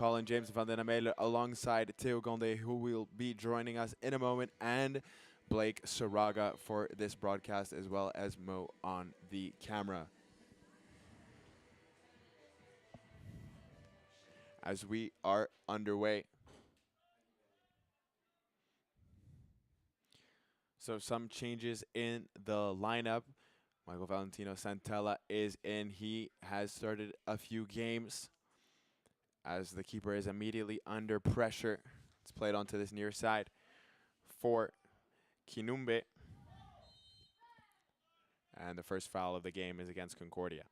Colin James van den Amel alongside Theo Gonde, who will be joining us in a moment, and Blake Saraga for this broadcast, as well as Mo on the camera. As we are underway. So some changes in the lineup. Michael Valentino Santella is in. He has started a few games as the keeper is immediately under pressure. It's played onto this near side for Kinumbe. And the first foul of the game is against Concordia.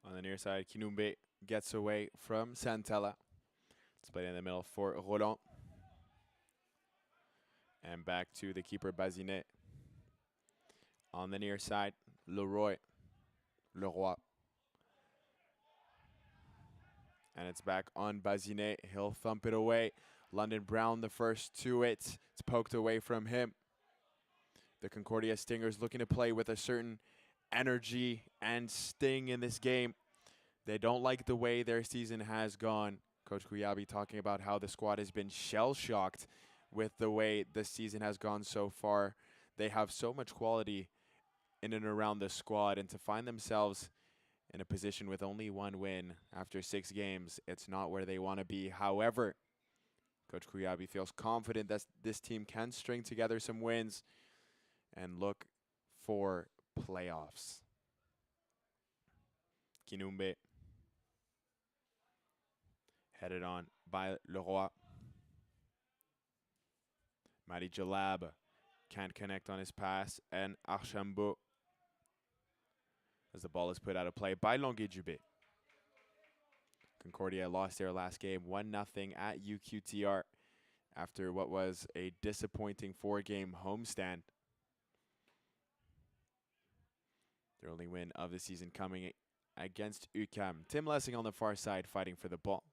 On the near side, Kinumbe gets away from Santella. It's played in the middle for Roland. And back to the keeper, Bazinet. On the near side, Leroy. And it's back on Bazinet. He'll thump it away. London Brown, the first to it. It's poked away from him. The Concordia Stingers looking to play with a certain energy and sting in this game. They don't like the way their season has gone. Coach Kuyabi talking about how the squad has been shell-shocked with the way the season has gone so far. They have so much quality in and around the squad, and to find themselves in a position with only one win after 6 games, it's not where they want to be. However, Coach Kuyabi feels confident that this team can string together some wins and look for playoffs. Kinumbe headed on by Leroy. Madi Jalab can't connect on his pass, and Archambault as the ball is put out of play by Longuet-Dubé. Concordia lost their last game 1-0 at UQTR after what was a disappointing 4-game homestand. Their only win of the season coming against UQAM. Tim Lessing on the far side fighting for the ball.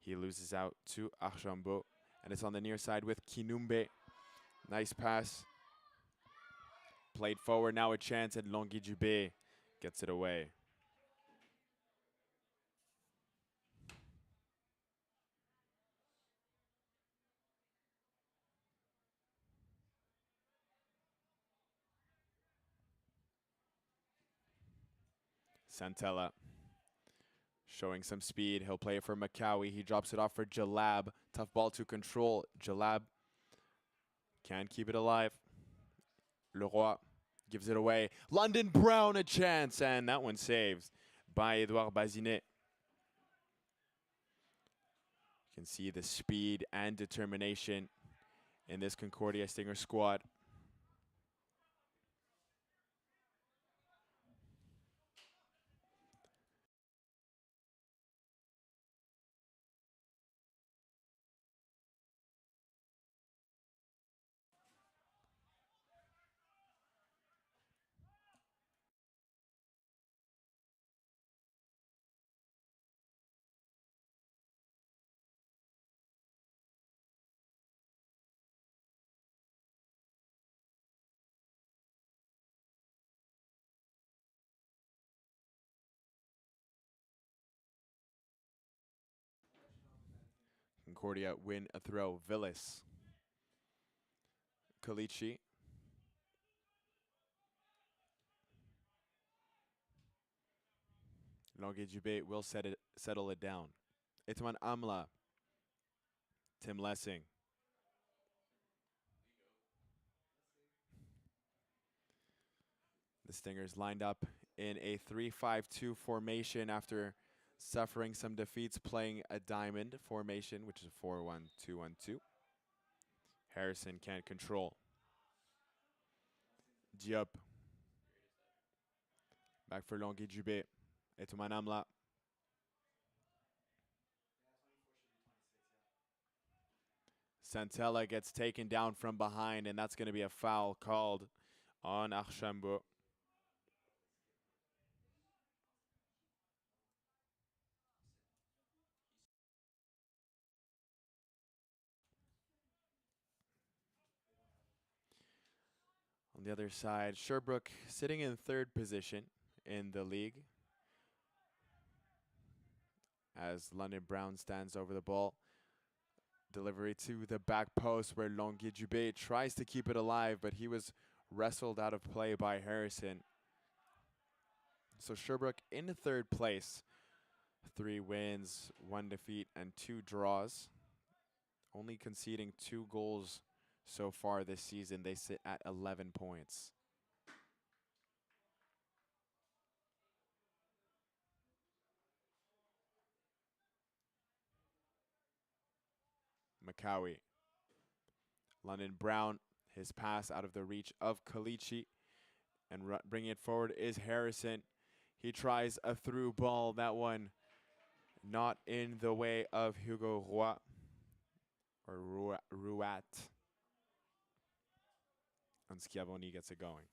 He loses out to Archambault, and it's on the near side with Kinumbe. Nice pass. Played forward, now a chance, and Longuet-Dubé gets it away. Santella showing some speed. He'll play it for Makawi. He drops it off for Jalab. Tough ball to control. Jalab can't keep it alive. Leroy gives it away. London Brown a chance, and that one saved by Edouard Bazinet. You can see the speed and determination in this Concordia Stinger squad. Concordia win a throw. Villas. Kalichi. Longuet-Dubé will settle it down. Itman Amla. Tim Lessing. The Stingers lined up in a 3-5-2 formation after suffering some defeats, playing a diamond formation, which is a 4-1-2-1-2. Harrison can't control. Diop Back for Longuy Dubé. Et Tumanamla. Santella gets taken down from behind, and that's going to be a foul called on Archambault. On the other side, Sherbrooke sitting in third position in the league as London Brown stands over the ball. Delivery to the back post where Longuy Dubé tries to keep it alive, but he was wrestled out of play by Harrison. So Sherbrooke in third place. 3 wins, 1 defeat, and 2 draws. Only conceding 2 goals so far this season. They sit at 11 points. Makawi. London Brown, his pass out of the reach of Kalichi. And bringing it forward is Harrison. He tries a through ball. That one not in the way of Hugo Roy. Or Rouat. And Schiavoni gets it going.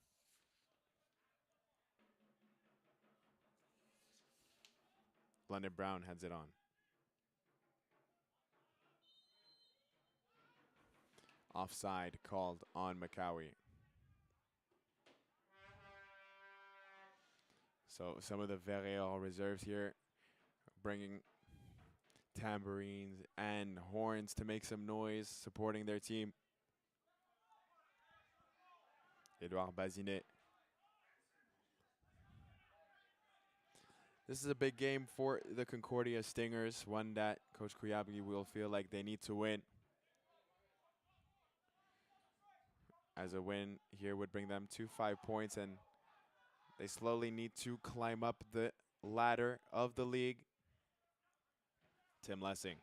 London Brown heads it on. Offside called on Makawi. So some of the Verreal reserves here bringing tambourines and horns to make some noise, supporting their team. Edouard Bazinet. This is a big game for the Concordia Stingers, one that Coach Kuyabi will feel like they need to win. As a win here would bring them to 5 points, and they slowly need to climb up the ladder of the league. Tim Lessing.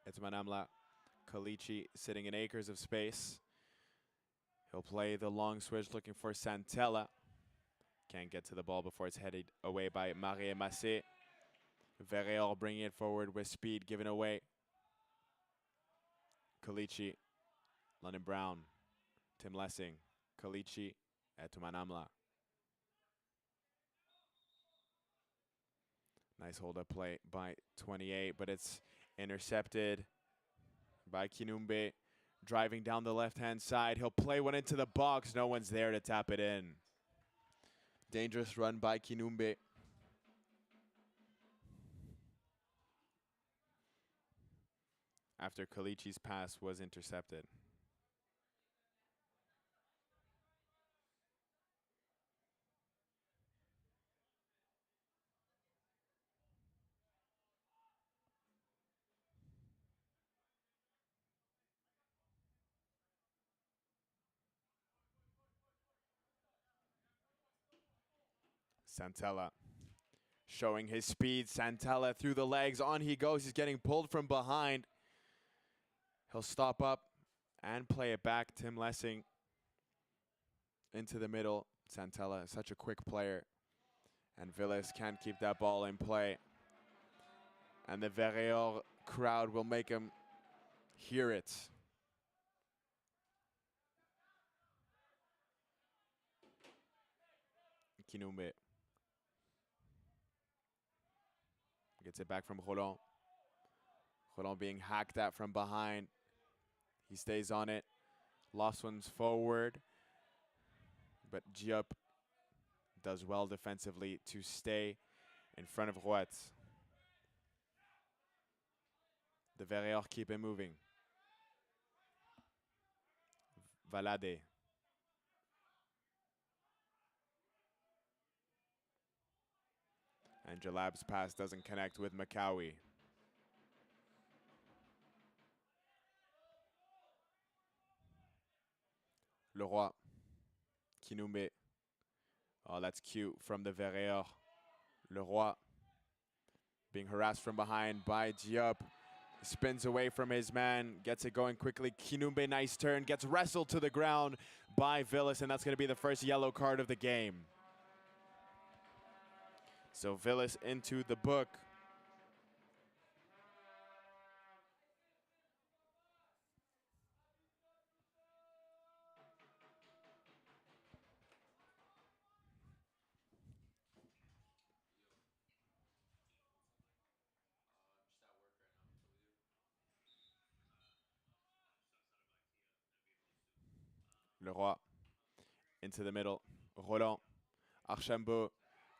Etmanamla. Kalichi sitting in acres of space. He'll play the long switch looking for Santella. Can't get to the ball before it's headed away by Marie Massé. Verreal bringing it forward with speed, given away. Kalichi. London Brown. Tim Lessing. Kalichi. Etumanamla. Nice hold-up play by 28, but it's intercepted by Kinumbe. Driving down the left-hand side. He'll play one into the box. No one's there to tap it in. Dangerous run by Kinumbe. After Kalichi's pass was intercepted. Santella showing his speed. Santella through the legs. On he goes. He's getting pulled from behind. He'll stop up and play it back. Tim Lessing into the middle. Santella, such a quick player. And Villas can't keep that ball in play. And the Verreal crowd will make him hear it. Kinumbe gets it back from Roland. Roland being hacked at from behind. He stays on it. Lost one's forward. But Diop does well defensively to stay in front of Rouet. The Verreal keep it moving. Valade. And Jalab's pass doesn't connect with Makawi. Leroy. Kinumbe. Oh, that's cute from the Verreal. Leroy being harassed from behind by Diop. Spins away from his man, gets it going quickly. Kinumbe, nice turn, gets wrestled to the ground by Villas, and that's going to be the first yellow card of the game. So Villas into the book. Leroy into the middle. Roland. Archambault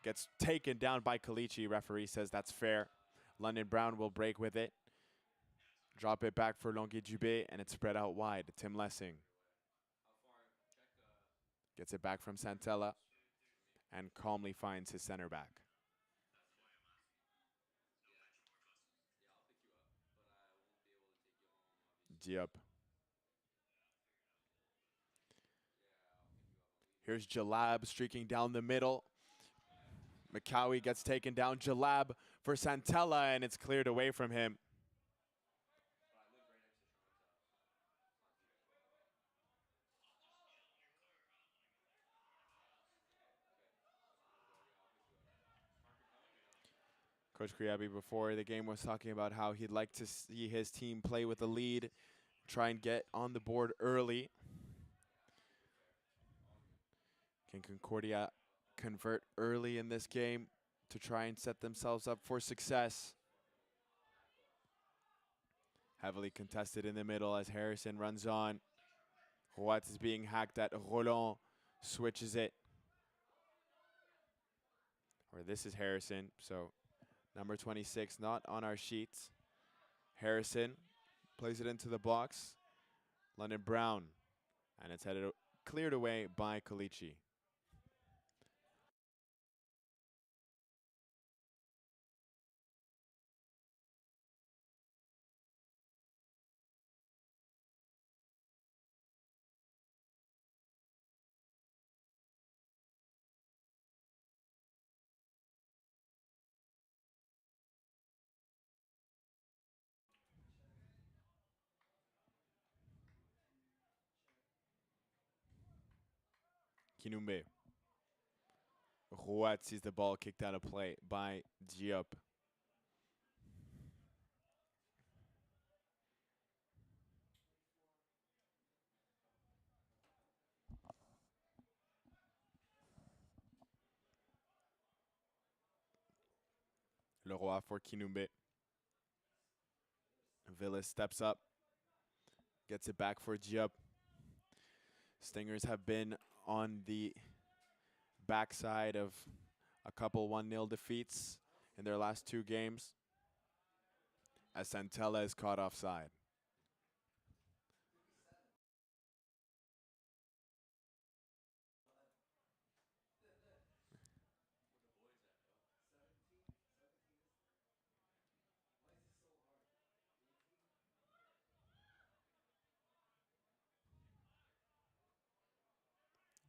gets taken down by Kalichi. Referee says that's fair. London Brown will break with it. Drop it back for Longuet Dubé, and it's spread out wide. Tim Lessing gets it back from Santella and calmly finds his center back. Diop. Here's Jalab streaking down the middle. McCowie gets taken down. Jalab for Santella, and it's cleared away from him. Coach Kriabi before the game was talking about how he'd like to see his team play with a lead, try and get on the board early. Can Concordia convert early in this game to try and set themselves up for success? Heavily contested in the middle as Harrison runs on. What is being hacked at. Roland switches it. Or this is Harrison, so number 26 not on our sheets. Harrison plays it into the box. London Brown, and it's cleared away by Kalichi. Kinumbe. Rouat sees the ball kicked out of play by Diop. Leroy for Kinumbe. Villas steps up, gets it back for Diop. Stingers have been on the backside of a couple 1-0 defeats in their last 2 games, as Santella is caught offside.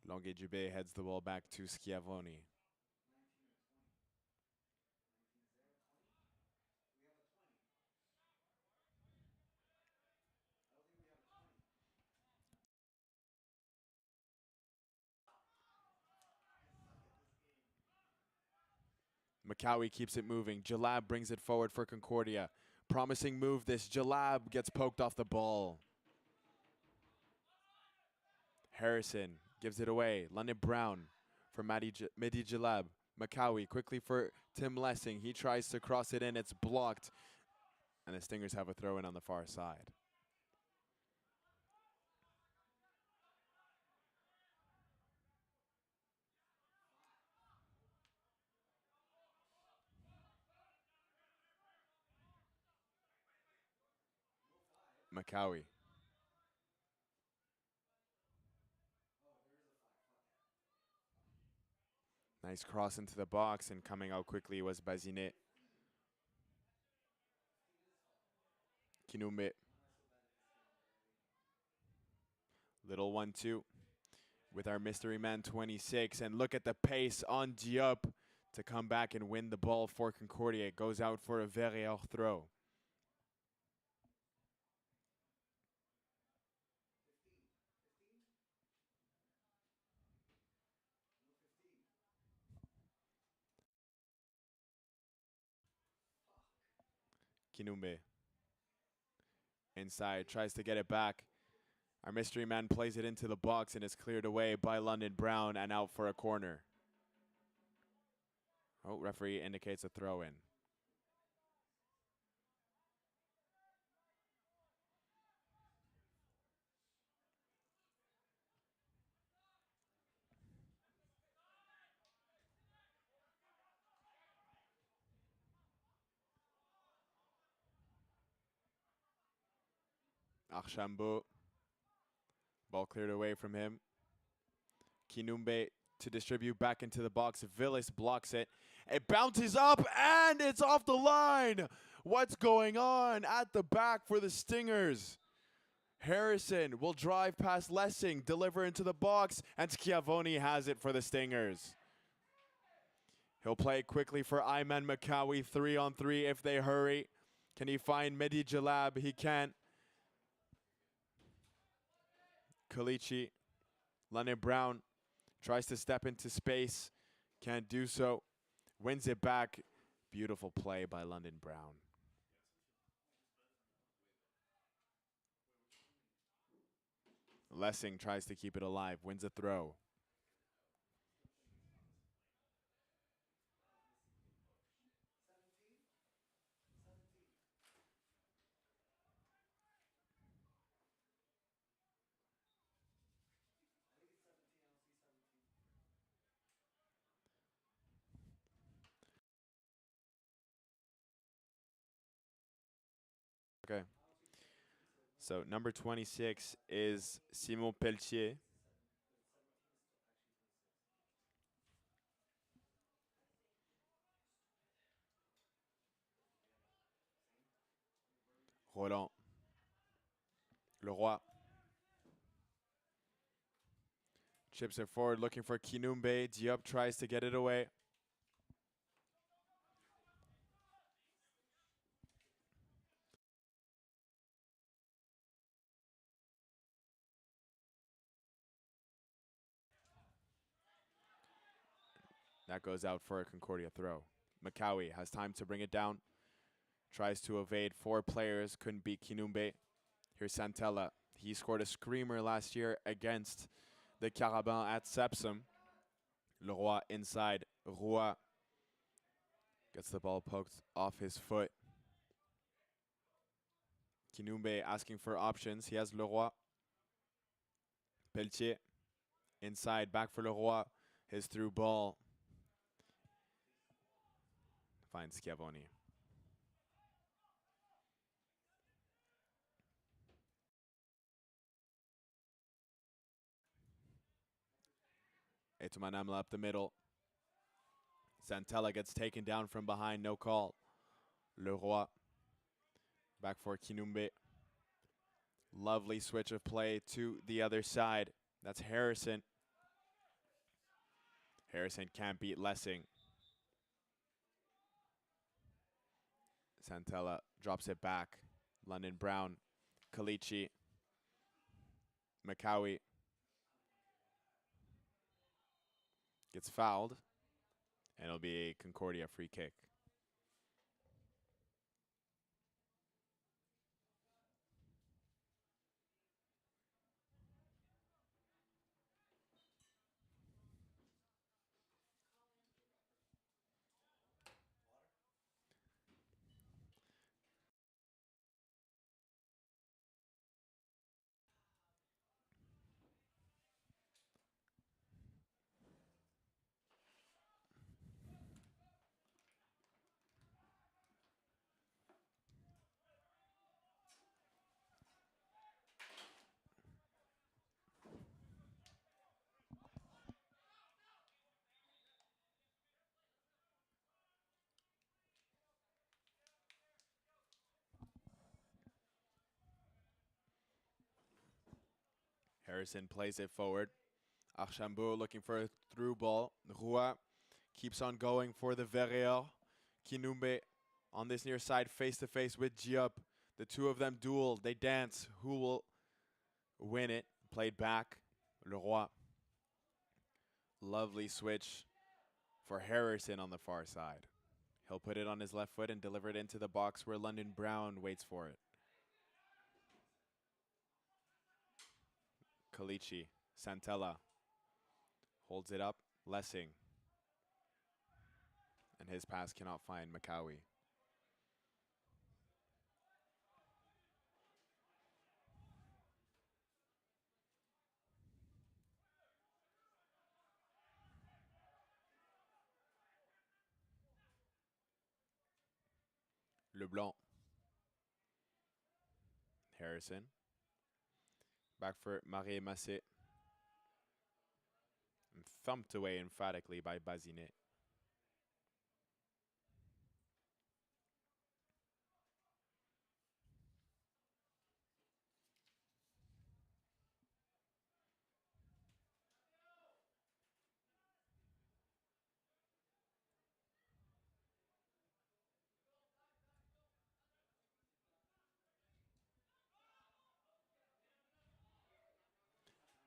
Longuet Dubé heads the ball back to Schiavoni. McCowie keeps it moving. Jalab brings it forward for Concordia. Promising move this. Jalab gets poked off the ball. Harrison gives it away. London Brown for Mehdi Jalab. McCowie quickly for Tim Lessing. He tries to cross it in. It's blocked. And the Stingers have a throw in on the far side. McCowie. Nice cross into the box, and coming out quickly was Bazinet. Kinumbe. Little 1-2 with our mystery man 26. And look at the pace on Diop to come back and win the ball for Concordia. It goes out for a Verrier throw. Kinumbe. Inside, tries to get it back. Our mystery man plays it into the box and is cleared away by London Brown and out for a corner. Oh, referee indicates a throw-in. Archambault. Ball cleared away from him. Kinumbe to distribute back into the box. Villis blocks it. It bounces up and it's off the line. What's going on at the back for the Stingers? Harrison will drive past Lessing, deliver into the box, and Schiavone has it for the Stingers. He'll play quickly for Ayman Makawi, 3-on-3 if they hurry. Can he find Mehdi Jalab? He can't. Kalichi, London Brown tries to step into space, can't do so. Wins it back. Beautiful play by London Brown. Lessing tries to keep it alive, wins a throw. Okay. So number 26 is Simon Pelletier. Roland. Leroy. Chips it forward looking for Kinumbe. Diop tries to get it away. That goes out for a Concordia throw. Makawi has time to bring it down. Tries to evade 4 players. Couldn't beat Kinumbe. Here's Santella. He scored a screamer last year against the Carabin at Sepsum. Leroy inside. Roy gets the ball poked off his foot. Kinumbe asking for options. He has Leroy. Pelletier inside. Back for Leroy. His through ball finds Schiavone. Etumanamla up the middle. Santella gets taken down from behind, no call. Leroy back for Kinumbe. Lovely switch of play to the other side. That's Harrison. Harrison can't beat Lessing. Santella drops it back. London Brown, Kalichi, Makawi gets fouled, and it'll be a Concordia free kick. Harrison plays it forward. Archambault looking for a through ball. Roy keeps on going for the Verrier. Kinumbe on this near side, face to face with Diop. The two of them duel. They dance. Who will win it? Played back. Leroy. Lovely switch for Harrison on the far side. He'll put it on his left foot and deliver it into the box where London Brown waits for it. Kalichi, Santella holds it up, Lessing. And his pass cannot find Makawi. LeBlanc. Harrison. Back for Marie Massé. And thumped away emphatically by Bazinet.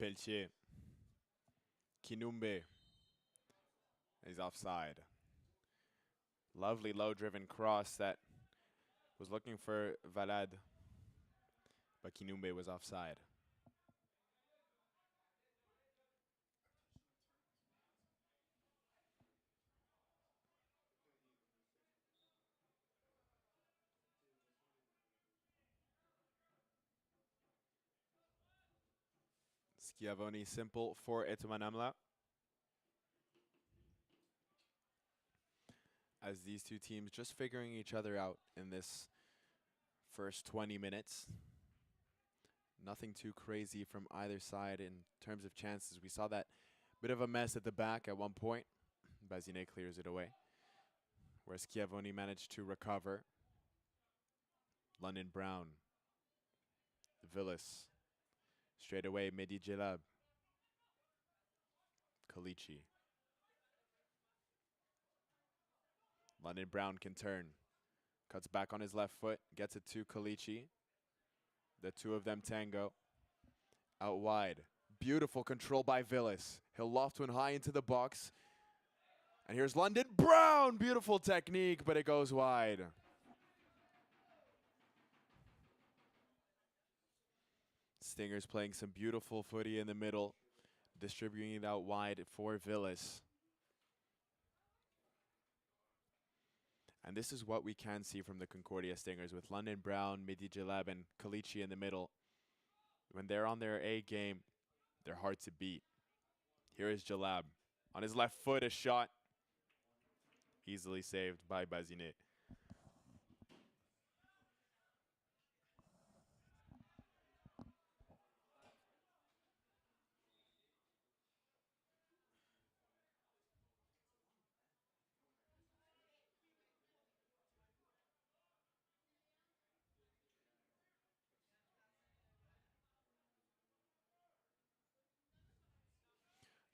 Pelletier. Kinumbe. He's offside. Lovely low-driven cross that was looking for Valade. But Kinumbe was offside. Schiavoni simple for Etomanamla. As these two teams just figuring each other out in this first 20 minutes. Nothing too crazy from either side in terms of chances. We saw that bit of a mess at the back at one point. Bazinet clears it away. Where Schiavoni managed to recover. London Brown. Villas. Straight away, Mehdi Jelab. Kalichi. London Brown can turn. Cuts back on his left foot. Gets it to Kalichi. The two of them tango. Out wide. Beautiful control by Villas. He'll loft one high into the box. And here's London Brown. Beautiful technique, but it goes wide. Stingers playing some beautiful footy in the middle. Distributing it out wide for Villas. And this is what we can see from the Concordia Stingers with London Brown, Mehdi Jalab, and Kalichi in the middle. When they're on their A game, they're hard to beat. Here is Jalab. On his left foot, a shot. Easily saved by Bazinet.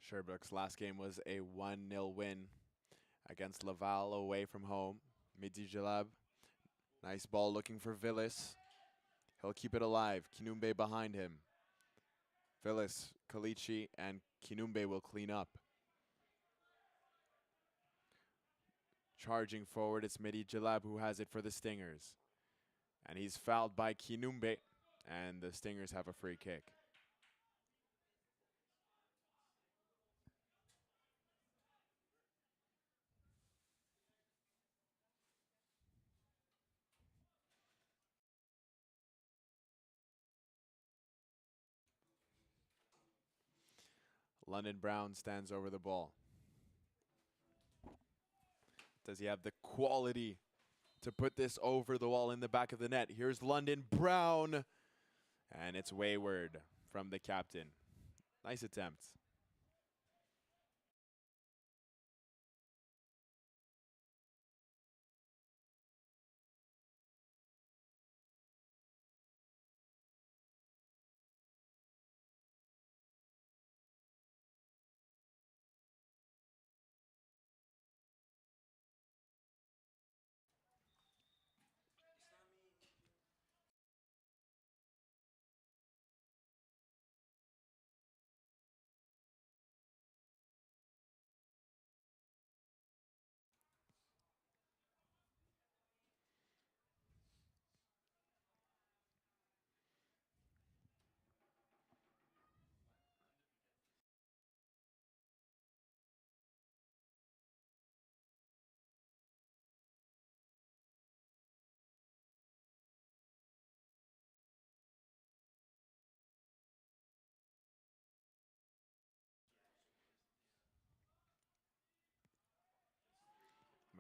Sherbrooke's last game was a 1-0 win against Laval away from home. Mehdi Jalab, nice ball looking for Villas. He'll keep it alive. Kinumbe behind him. Villas, Kalichi, and Kinumbe will clean up. Charging forward, it's Mehdi Jalab who has it for the Stingers. And he's fouled by Kinumbe, and the Stingers have a free kick. London Brown stands over the ball. Does he have the quality to put this over the wall in the back of the net? Here's London Brown. And it's wayward from the captain. Nice attempt.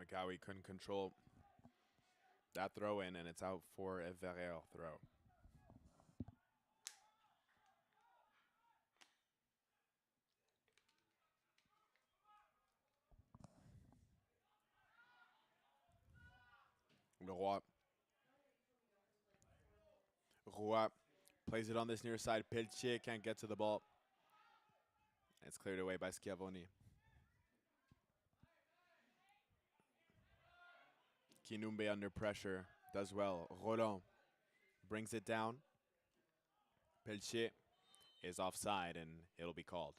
McCowie couldn't control that throw in, and it's out for a Verrier throw. Leroy. Roy plays it on this near side. Pelletier can't get to the ball. It's cleared away by Schiavoni. Kinumbe under pressure, does well. Roland brings it down. Pelletier is offside, and it'll be called.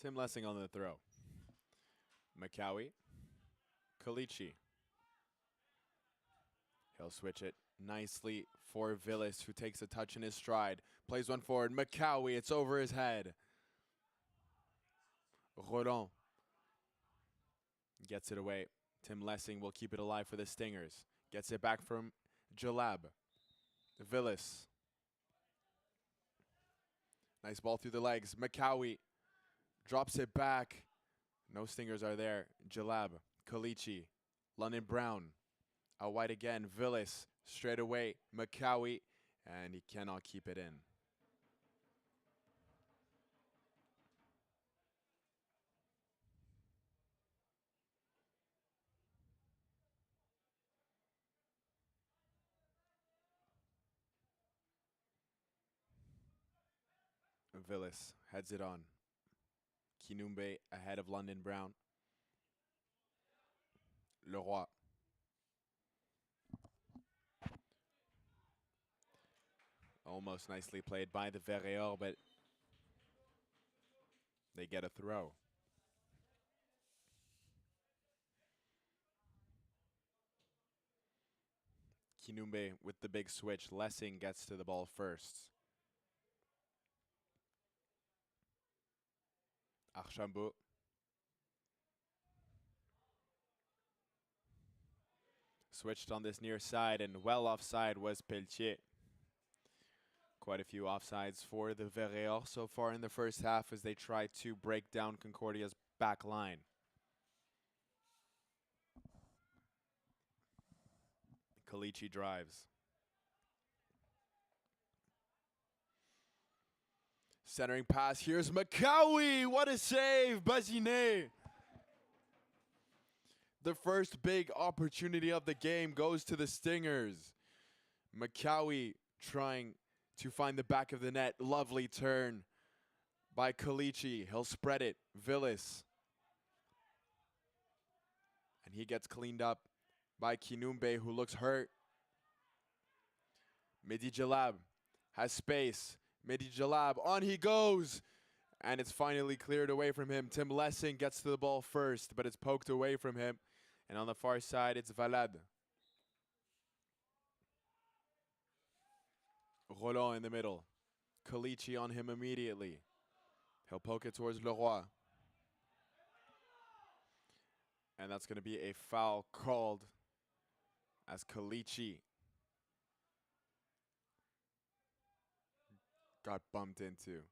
Tim Lessing on the throw. McCowie. Kalichi. He'll switch it nicely for Villis, who takes a touch in his stride. Plays one forward. McCowie, it's over his head. Roland gets it away. Tim Lessing will keep it alive for the Stingers. Gets it back from Jalab. Villis. Nice ball through the legs. McCowie drops it back. No Stingers are there. Jalab. Kalichi. London Brown. Out wide again. Villis. Straight away. McCowie. And he cannot keep it in. Villis heads it on. Kinumbe ahead of London Brown. Leroy. Almost nicely played by the Verrier, but they get a throw. Kinumbe with the big switch. Lessing gets to the ball first. Archambault. Switched on this near side, and well offside was Pelletier. Quite a few offsides for the Verrier so far in the first half as they try to break down Concordia's back line. Kalichi drives. Centering pass. Here's McCowie. What a save. Bazinet. The first big opportunity of the game goes to the Stingers. McCowie trying to find the back of the net. Lovely turn by Kalichi. He'll spread it. Villis. And he gets cleaned up by Kinumbe, who looks hurt. Mehdi Jalab has space. Mehdi Jalab, on he goes. And it's finally cleared away from him. Tim Lessing gets to the ball first, but it's poked away from him. And on the far side, it's Valade. Roland in the middle. Kalichi on him immediately. He'll poke it towards Leroy. And that's going to be a foul called as Kalichi got bumped into.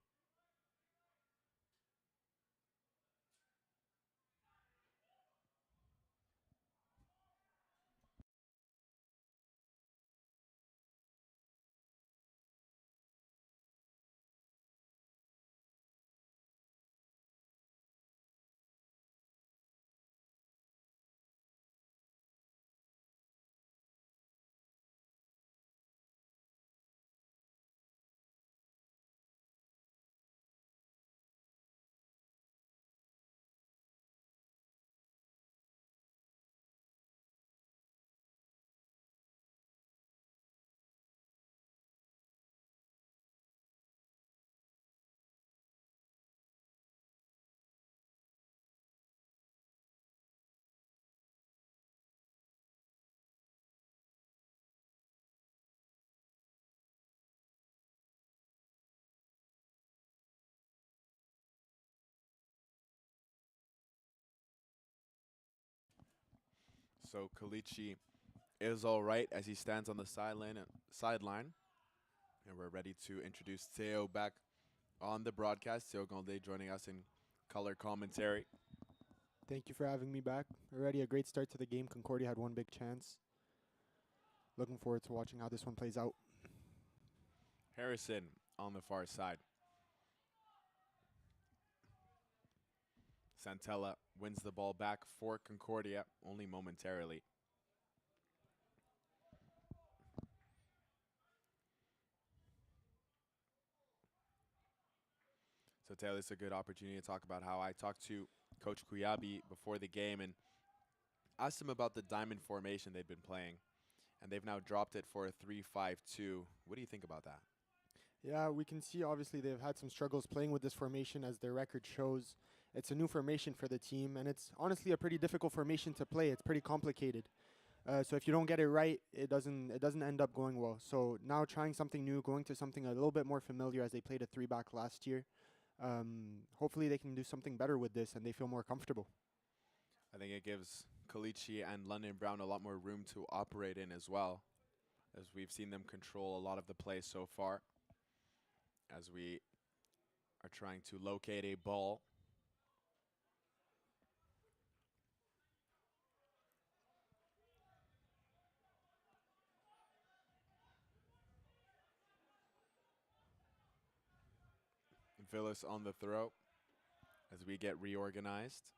So Kalichi is all right as he stands on the sideline. And we're ready to introduce Theo back on the broadcast. Theo Gondé joining us in color commentary. Thank you for having me back. Already a great start to the game. Concordia had one big chance. Looking forward to watching how this one plays out. Harrison on the far side. Santella wins the ball back for Concordia, only momentarily. So Taylor, it's a good opportunity to talk about how I talked to Coach Kuyabi before the game and asked him about the diamond formation they've been playing. And they've now dropped it for a 3-5-2. What do you think about that? Yeah, we can see obviously they've had some struggles playing with this formation as their record shows. It's a new formation for the team, and it's honestly a pretty difficult formation to play. It's pretty complicated. So if you don't get it right, it doesn't end up going well. So now trying something new, going to something a little bit more familiar as they played a 3-back last year. Hopefully they can do something better with this and they feel more comfortable. I think it gives Kalichi and London Brown a lot more room to operate in as well, as we've seen them control a lot of the play so far, as we are trying to locate a ball. Villas on the throw as we get reorganized.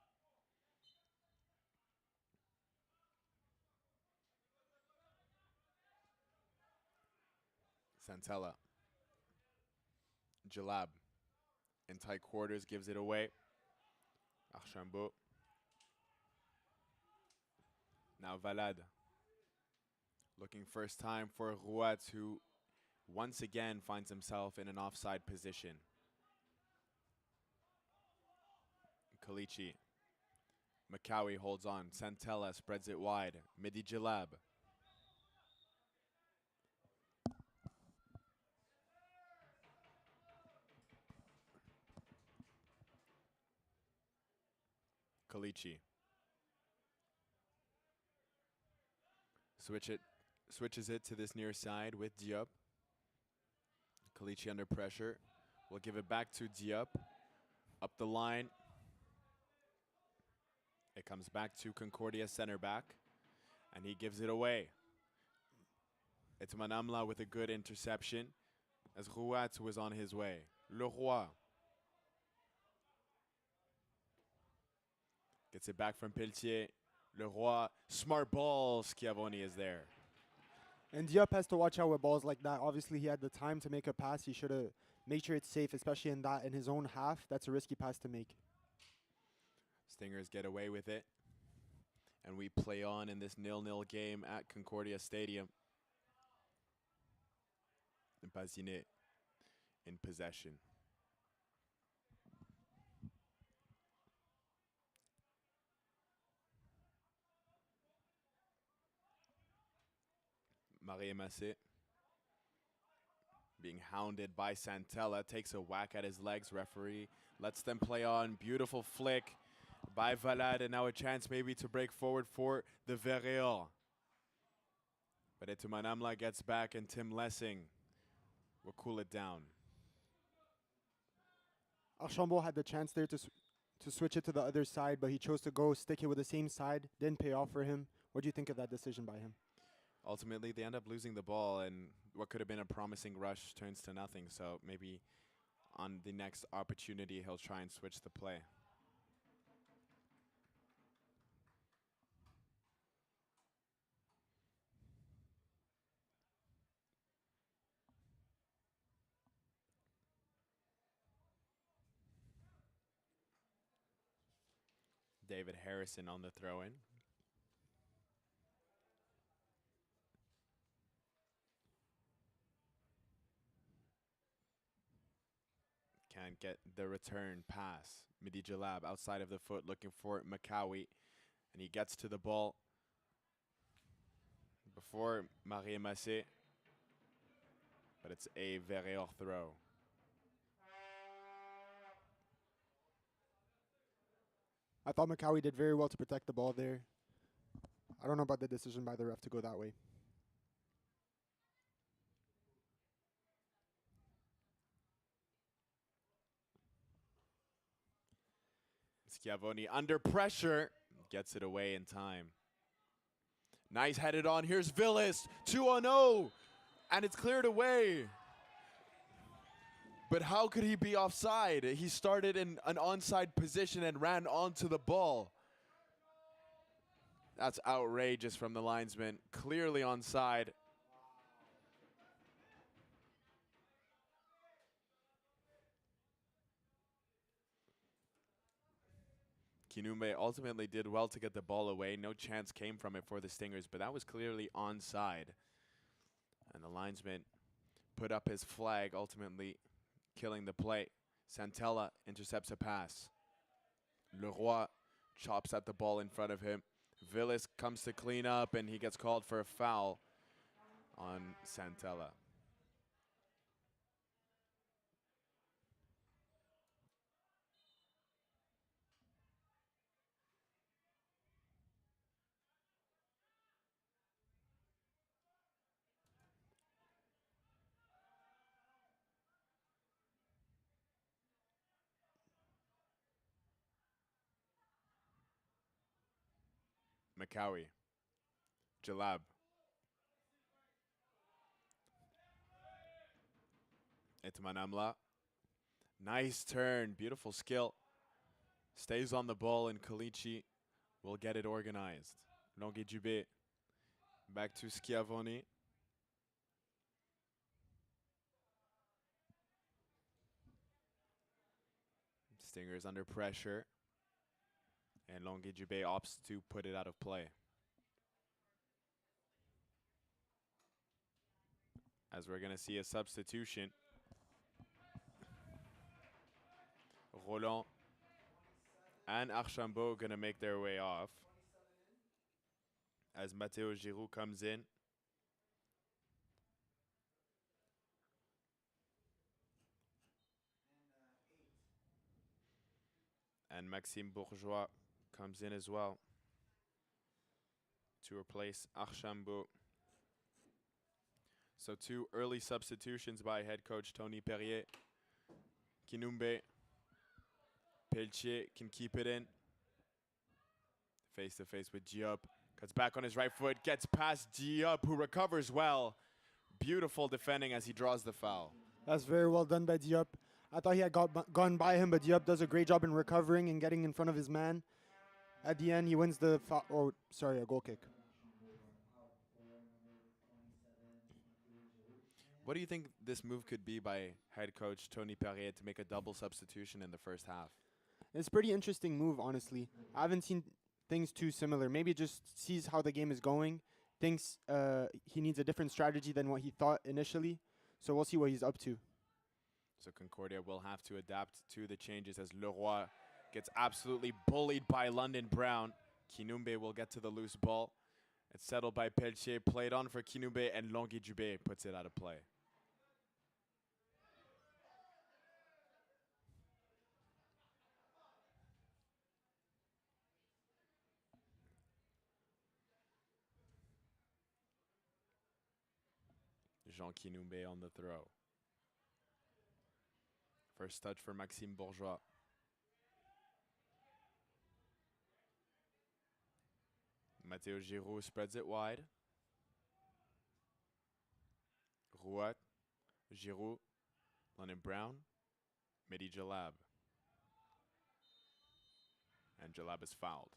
Santella. Jalab in tight quarters gives it away. Archambault. Now Valade. Looking first time for Rouat, who once again finds himself in an offside position. Kalichi. Makawi holds on. Santella spreads it wide. Midi Jalab. Kalichi. Switches it to this near side with Diop. Kalichi under pressure. We'll give it back to Diop. Up the line. It comes back to Concordia center back. And he gives it away. It's Manamla with a good interception as Rouat was on his way. Leroy. Gets it back from Pelletier. Leroy. Smart ball. Schiavoni is there. And Diop has to watch out with balls like that. Obviously, he had the time to make a pass. He should have made sure it's safe, especially in his own half. That's a risky pass to make. Stingers get away with it. And we play on in this 0-0 game at Concordia Stadium. Bazinet in possession. Marie Massé being hounded by Santella, takes a whack at his legs. Referee lets them play on. Beautiful flick by Valade, and now a chance maybe to break forward for the Verreal. But Etumanamla gets back, and Tim Lessing will cool it down. Archambault had the chance there to switch it to the other side, but he chose to go stick it with the same side. Didn't pay off for him. What do you think of that decision by him? Ultimately, they end up losing the ball, and what could have been a promising rush turns to nothing. So maybe on the next opportunity, he'll try and switch the play. David Harrison on the throw-in. Can't get the return pass. Midi Jalab outside of the foot looking for Makawi. And he gets to the ball before Marie Massé. But it's a Verreal throw. I thought Makawi did very well to protect the ball there. I don't know about the decision by the ref to go that way. Schiavoni under pressure. Gets it away in time. Nice headed on. Here's Villas. 2-0. And it's cleared away. But how could he be offside? He started in an onside position and ran onto the ball. That's outrageous from the linesman. Clearly onside. Kinumbe ultimately did well to get the ball away. No chance came from it for the Stingers, but that was clearly onside. And the linesman put up his flag, ultimately killing the play. Santella intercepts a pass. Leroy chops at the ball in front of him. Villas comes to clean up, and he gets called for a foul on Santella. McCowie. Jalab. Itman Amla. Nice turn. Beautiful skill. Stays on the ball, and Kalichi will get it organized. Longue Dubé. Back to Schiavoni. Stingers under pressure. And Longue Dubé opts to put it out of play. As we're going to see a substitution. Roland and Archambault going to make their way off. As Matteo Giroux comes in. And Maxime Bourgeois comes in as well to replace Archambault. So 2 early substitutions by head coach Tony Perrier. Kinumbe. Peltier can keep it in. Face to face with Diop. Cuts back on his right foot. Gets past Diop, who recovers well. Beautiful defending as he draws the foul. That's very well done by Diop. I thought he had gone by him, but Diop does a great job in recovering and getting in front of his man. At the end, he wins the a goal kick. What do you think this move could be by head coach Tony Perrier to make a double substitution in the first half? It's a pretty interesting move, honestly. I haven't seen things too similar. Maybe just sees how the game is going, thinks he needs a different strategy than what he thought initially. So we'll see what he's up to. So Concordia will have to adapt to the changes as Leroy gets absolutely bullied by London Brown. Kinumbe will get to the loose ball. It's settled by Peltier, played on for Kinumbe, and Longue Dubé puts it out of play. Jean Kinumbe on the throw. First touch for Maxime Bourgeois. Matteo Giroux spreads it wide. Rouat, Giroux, London Brown, Mehdi Jalab. And Jalab is fouled.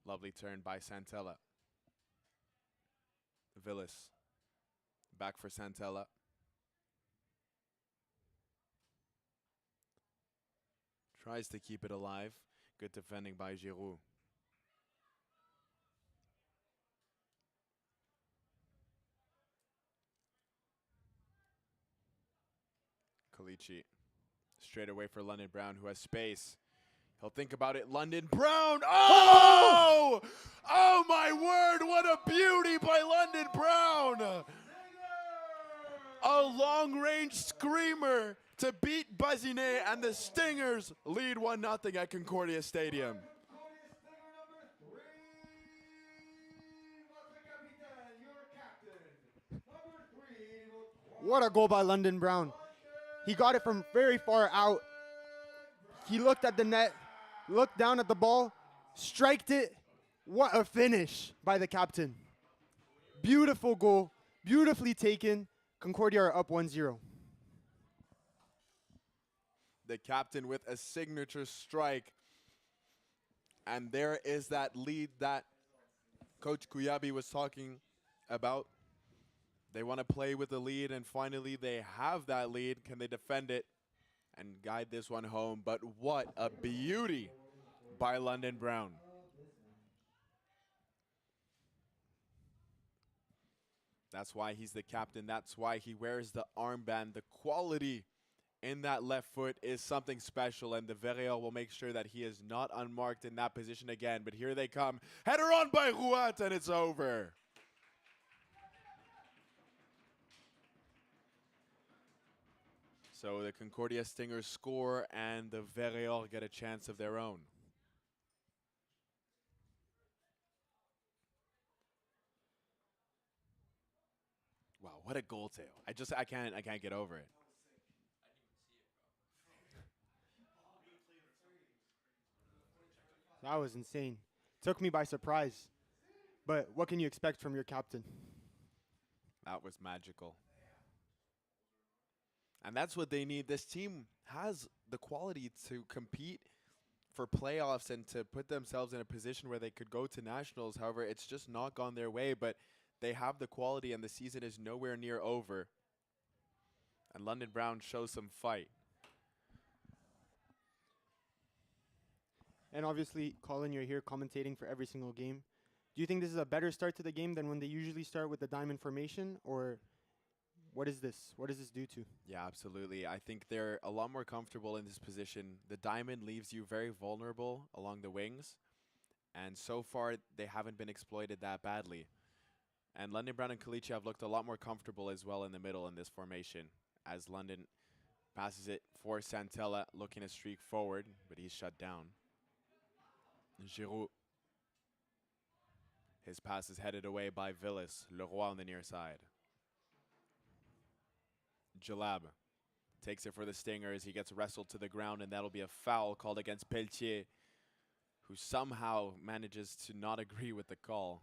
Lovely turn by Santella. Villas. Back for Santella. Tries to keep it alive. Good defending by Giroux. Kalichi. Straight away for London Brown, who has space. He'll think about it. London Brown. Oh! Oh my word! What a beauty by London Brown! A long-range screamer to beat Bazinet, and the Stingers lead 1-0 at Concordia Stadium. What a goal by London Brown. He got it from very far out. He looked at the net, looked down at the ball, striked it. What a finish by the captain. Beautiful goal, beautifully taken. Concordia are up 1-0. The captain with a signature strike. And there is that lead that Coach Kuyabi was talking about. They want to play with the lead, and finally they have that lead. Can they defend it and guide this one home? But what a beauty by London Brown. That's why he's the captain. That's why he wears the armband. The quality in that left foot is something special, and the Verreal will make sure that he is not unmarked in that position again. But here they come. Header on by Rouat, and it's over. So the Concordia Stingers score, and the Verreal get a chance of their own. Wow, what a goal tail. I can't get over it. That was insane. Took me by surprise. But what can you expect from your captain? That was magical. And that's what they need. This team has the quality to compete for playoffs and to put themselves in a position where they could go to nationals. However, it's just not gone their way, but they have the quality, and the season is nowhere near over. And London Brown shows some fight. And obviously, Colin, you're here commentating for every single game. Do you think this is a better start to the game than when they usually start with the diamond formation, or what is this? What does this do to? Yeah, absolutely. I think they're a lot more comfortable in this position. The diamond leaves you very vulnerable along the wings, and so far they haven't been exploited that badly. And London Brown and Kalichi have looked a lot more comfortable as well in the middle in this formation, as London passes it for Santella, looking to streak forward, but he's shut down. Giroud. His pass is headed away by Villas. Leroy on the near side. Jalab takes it for the Stingers. He gets wrestled to the ground, and that'll be a foul called against Pelletier, who somehow manages to not agree with the call.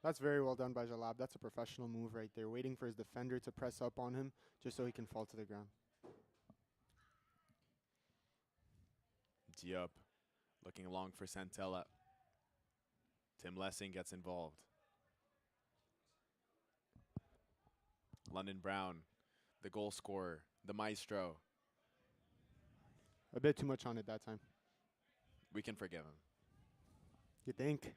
That's very well done by Jalab. That's a professional move right there, waiting for his defender to press up on him just so he can fall to the ground. Diop looking long for Santella. Tim Lessing gets involved. London Brown, the goal scorer, the maestro. A bit too much on it that time. We can forgive him. You think?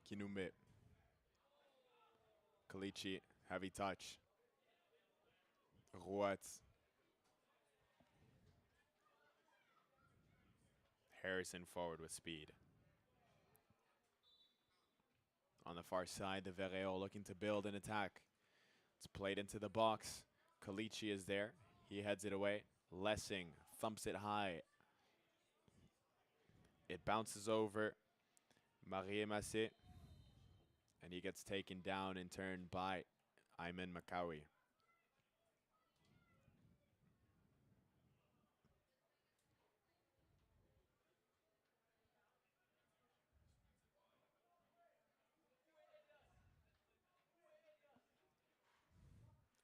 Kinumbe. Kalichi, heavy touch. Rouat. Harrison forward with speed. On the far side, the Verreal looking to build an attack. It's played into the box. Kalichi is there. He heads it away. Lessing thumps it high. It bounces over Marie Massé, and he gets taken down in turn by Ayman Makawi.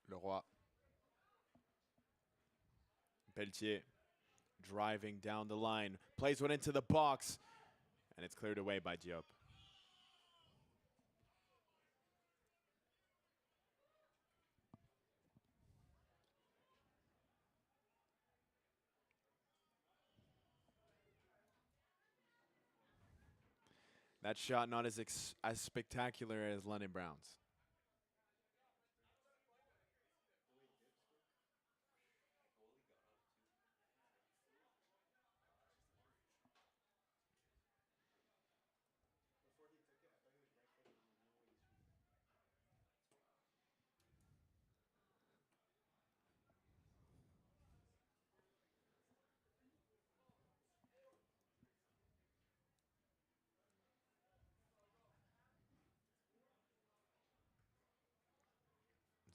Leroy. Pelletier driving down the line. Plays one into the box, and it's cleared away by Diop. That shot not as spectacular as London Brown's.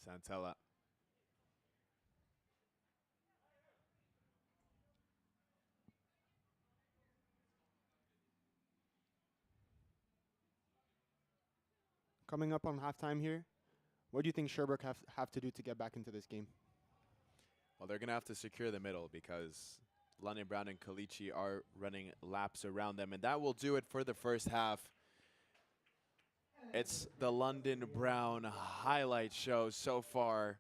Santella. Coming up on halftime here, what do you think Sherbrooke have to do to get back into this game? Well, they're going to have to secure the middle because London Brown and Kalichi are running laps around them. And that will do it for the first half. It's the London Brown highlight show so far.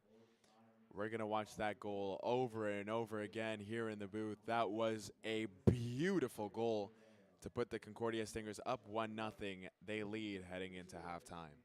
We're going to watch that goal over and over again here in the booth. That was a beautiful goal to put the Concordia Stingers up 1-0. They lead heading into halftime.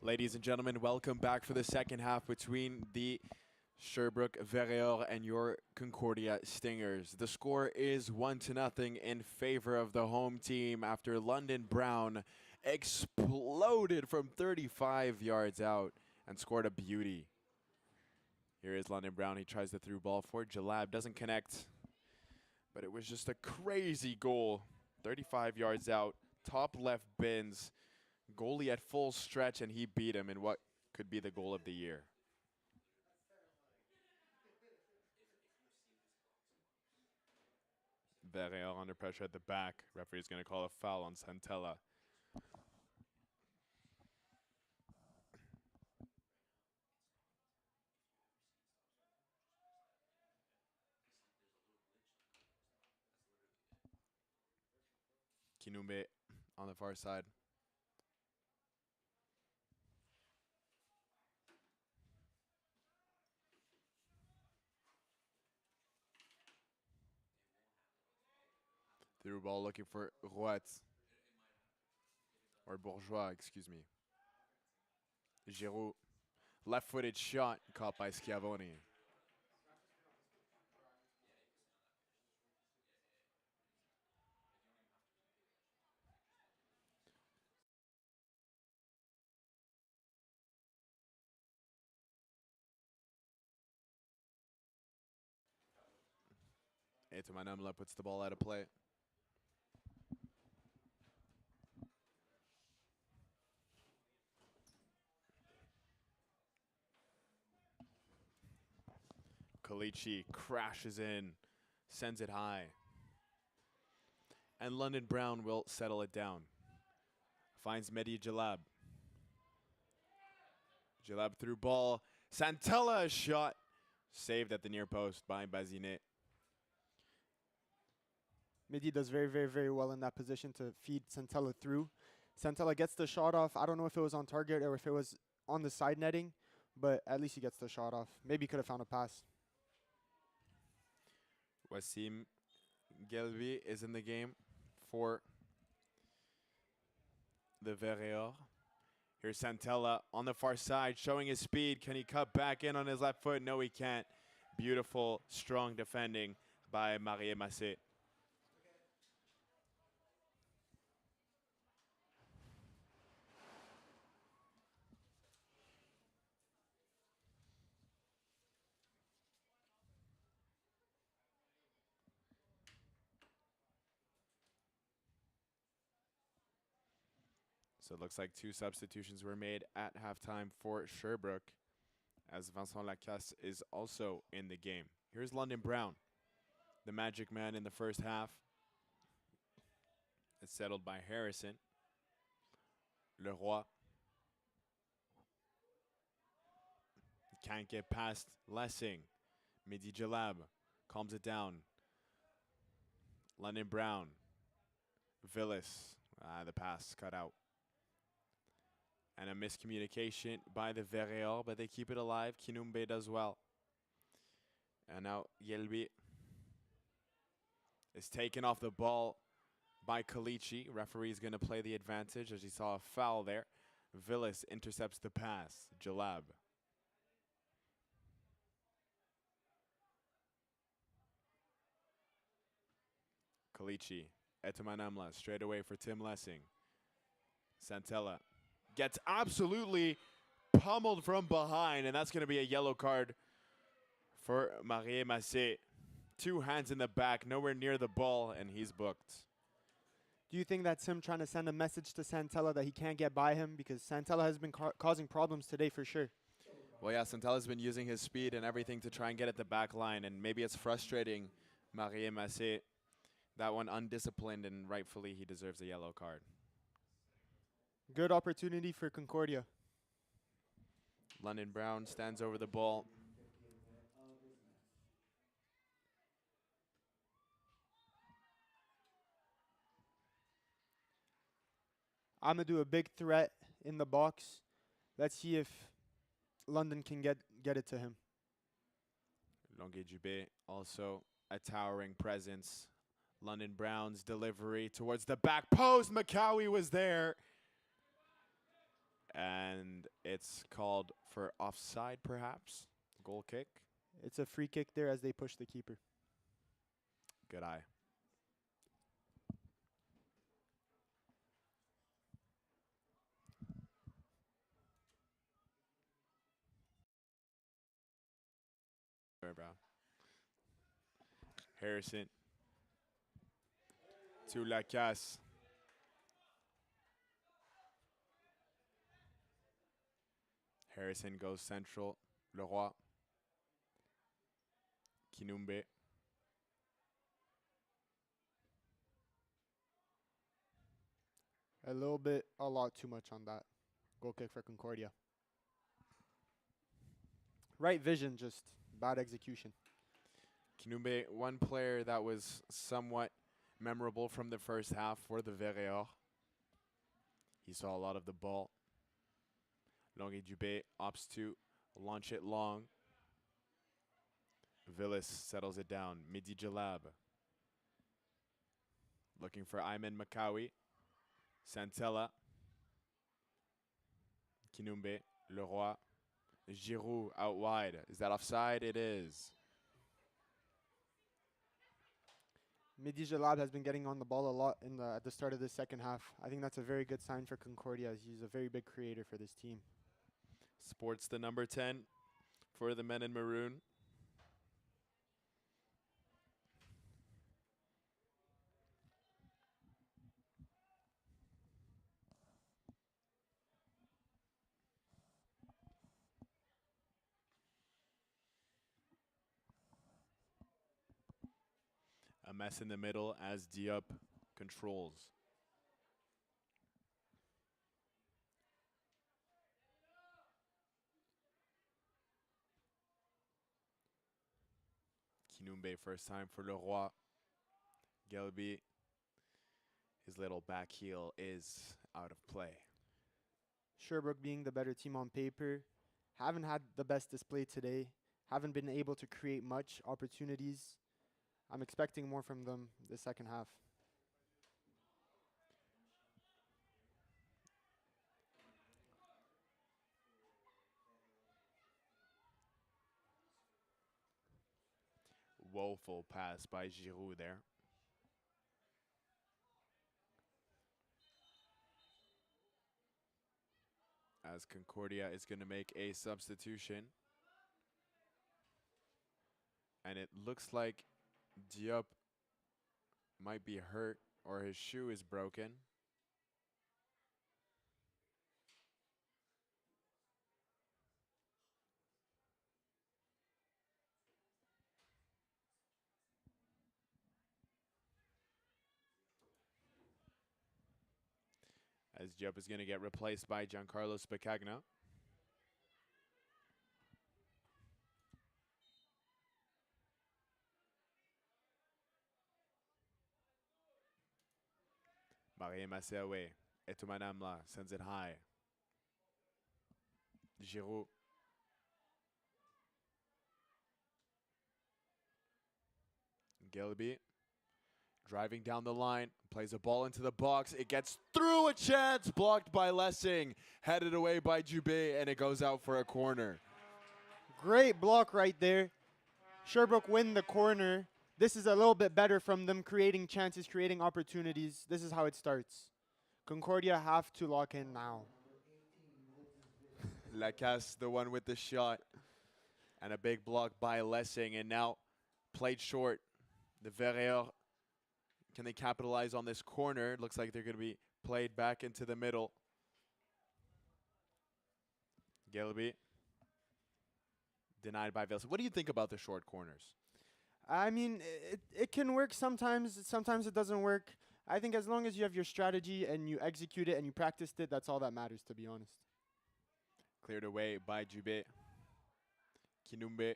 Ladies and gentlemen, welcome back for the second half between the Sherbrooke Verreor and your Concordia Stingers. The score is 1-0 in favor of the home team after London Brown exploded from 35 yards out and scored a beauty. Here is London Brown. He tries the through ball for Jalab. Doesn't connect, but it was just a crazy goal. 35 yards out, top left bins. Goalie at full stretch, and he beat him in what could be the goal of the year. Verreor under pressure at the back. Referee's going to call a foul on Santella. Kinumbe on the far side. Through ball looking for Roat. Or Bourgeois, excuse me. Giroud. Left-footed shot caught by Schiavone. Etomanamla puts the ball out of play. Kalichi crashes in, sends it high. And London Brown will settle it down. Finds Mehdi Jalab. Jalab through ball. Santella shot. Saved at the near post by Bazinet. Mehdi does very, very, very well in that position to feed Santella through. Santella gets the shot off. I don't know if it was on target or if it was on the side netting, but at least he gets the shot off. Maybe he could have found a pass. Wassim Gelbi is in the game for the Verreor. Here's Santella on the far side, showing his speed. Can he cut back in on his left foot? No, he can't. Beautiful, strong defending by Marie Massé. So it looks like two substitutions were made at halftime for Sherbrooke, as Vincent Lacasse is also in the game. Here's London Brown, the magic man in the first half. It's settled by Harrison. Leroy. Can't get past Lessing. Mehdi Jalab calms it down. London Brown. Villas. The pass cut out. And a miscommunication by the Verreor, but they keep it alive. Kinumbe does well. And now Yelbi is taken off the ball by Kalichi. Referee is going to play the advantage as he saw a foul there. Villas intercepts the pass. Jalab. Kalichi. Etamanamla straight away for Tim Lessing. Santella gets absolutely pummeled from behind, and that's going to be a yellow card for Marie Massé. 2 hands in the back, nowhere near the ball, and he's booked. Do you think that's him trying to send a message to Santella that he can't get by him? Because Santella has been causing problems today for sure. Well, yeah, Santella's been using his speed and everything to try and get at the back line, and maybe it's frustrating Marie Massé. That one undisciplined, and rightfully he deserves a yellow card. Good opportunity for Concordia. London Brown stands over the ball. I'm going to do a big threat in the box. Let's see if London can get it to him. Longue Dubé also a towering presence. London Brown's delivery towards the back post. McCowie was there. And it's called for offside, perhaps. Goal kick. It's a free kick there as they push the keeper. Good eye. Sorry, bro. Harrison to Lacasse. Harrison goes central. Leroy. Kinumbe. A lot too much on that. Goal kick for Concordia. Right vision, just bad execution. Kinumbe, one player that was somewhat memorable from the first half for the Verreor. He saw a lot of the ball. Longue Dubé opts to launch it long. Villas settles it down. Midi Jalab. Looking for Ayman Makawi. Santella. Kinumbe. Leroy. Giroud out wide. Is that offside? It is. Midi Jalab has been getting on the ball a lot at the start of the second half. I think that's a very good sign for Concordia, as he's a very big creator for this team. Sports the number 10 for the men in maroon. A mess in the middle as Diop controls. Kinumbe first time for Leroy. Gelby, his little back heel is out of play. Sherbrooke being the better team on paper. Haven't had the best display today. Haven't been able to create much opportunities. I'm expecting more from them the second half. Woeful pass by Giroud there. As Concordia is going to make a substitution. And it looks like Diop might be hurt or his shoe is broken. As Diop is going to get replaced by Giancarlo Spicagna. Marie Masséaway. Etumanamla sends it high. Giroud. Gelby driving down the line, plays a ball into the box. It gets through a chance, blocked by Lessing, headed away by Dubé, and it goes out for a corner. Great block right there. Sherbrooke win the corner. This is a little bit better from them creating chances, creating opportunities. This is how it starts. Concordia have to lock in now. Lacasse, the one with the shot. And a big block by Lessing, and now played short. The Verreor, can they capitalize on this corner? It looks like they're going to be played back into the middle. Gelby. Denied by Villas. What do you think about the short corners? I mean, it can work sometimes. Sometimes it doesn't work. I think as long as you have your strategy and you execute it and you practiced it, that's all that matters, to be honest. Cleared away by Dubé. Kinumbe.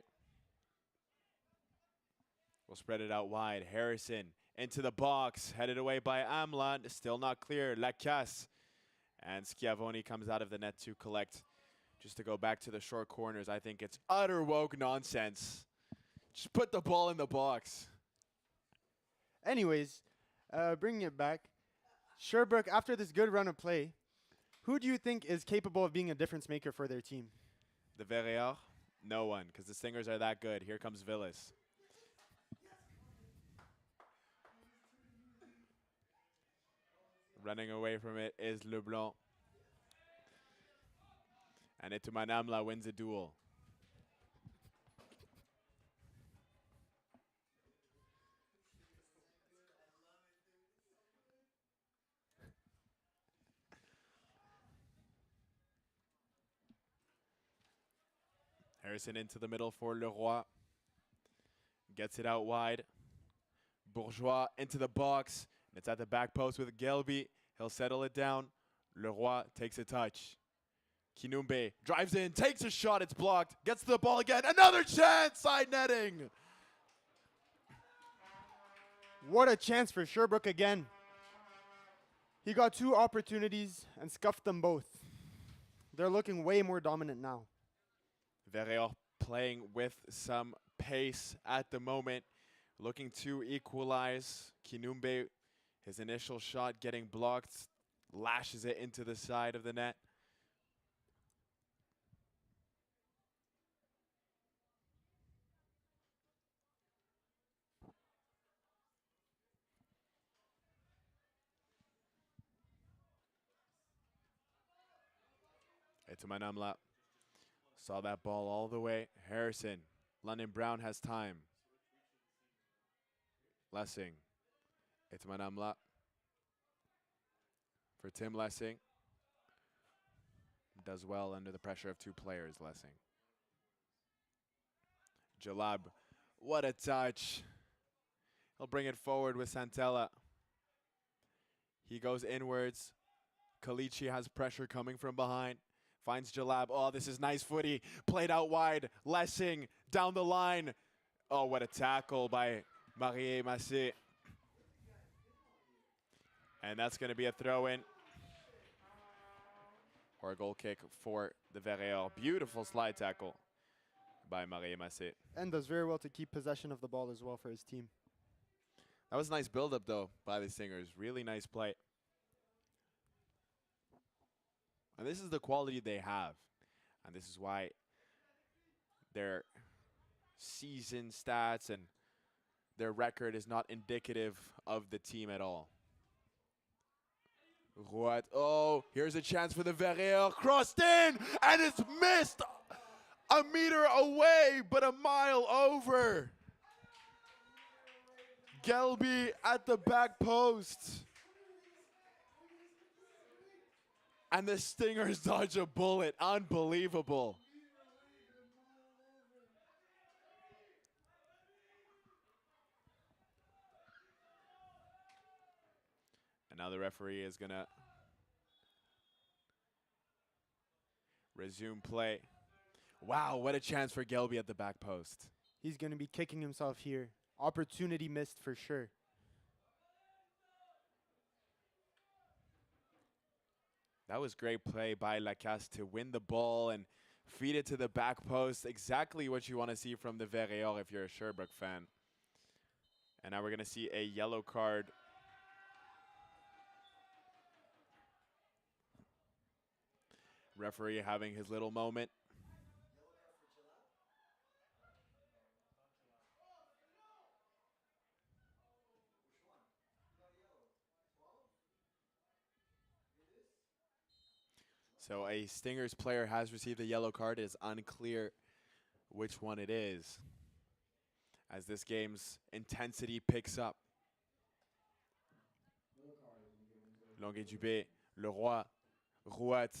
We'll spread it out wide. Harrison into the box. Headed away by Amlan. Still not clear. Lacasse. And Schiavoni comes out of the net to collect. Just to go back to the short corners, I think it's utter woke nonsense. Just put the ball in the box. Anyways, bringing it back. Sherbrooke, after this good run of play, Who do you think is capable of being a difference maker for their team? The Verreor? No one, because the Stingers are that good. Here comes Villas. Running away from it is Leblanc. And Itumanamla wins a duel. Harrison into the middle for Leroy. Gets it out wide. Bourgeois into the box. It's at the back post with Gelby. He'll settle it down. Leroy takes a touch. Kinumbe drives in, takes a shot. It's blocked. Gets the ball again. Another chance. Side netting. What a chance for Sherbrooke again. He got 2 opportunities and scuffed them both. They're looking way more dominant now. Verreor playing with some pace at the moment. Looking to equalize. Kinumbe, his initial shot getting blocked. Lashes it into the side of the net. Itumanamla saw that ball all the way. Harrison. London Brown has time. Lessing. Itumanamla for Tim Lessing. Does well under the pressure of 2 players, Lessing. Jalab. What a touch. He'll bring it forward with Santella. He goes inwards. Kalichi has pressure coming from behind. Finds Jalab. Oh, this is nice footy. Played out wide. Lessing down the line. Oh, what a tackle by Marie Massé. And that's going to be a throw-in. Or a goal kick for the Verreor. Beautiful slide tackle by Marie Massé. And does very well to keep possession of the ball as well for his team. That was a nice build-up, though, by the Stingers. Really nice play. And this is the quality they have. And this is why their season stats and their record is not indicative of the team at all. What? Oh, here's a chance for the Verreor. Crossed in, and it's missed. A meter away, but a mile over. Gelby at the back post. And the Stingers dodge a bullet. Unbelievable. And now the referee is going to resume play. Wow, what a chance for Gelby at the back post. He's going to be kicking himself here. Opportunity missed for sure. That was great play by Lacasse to win the ball and feed it to the back post. Exactly what you want to see from the Verreor if you're a Sherbrooke fan. And now we're going to see a yellow card. Referee having his little moment. So a Stingers player has received a yellow card. It is unclear which one it is as this game's intensity picks up. Longuet-Dubé, Leroy, Rouat.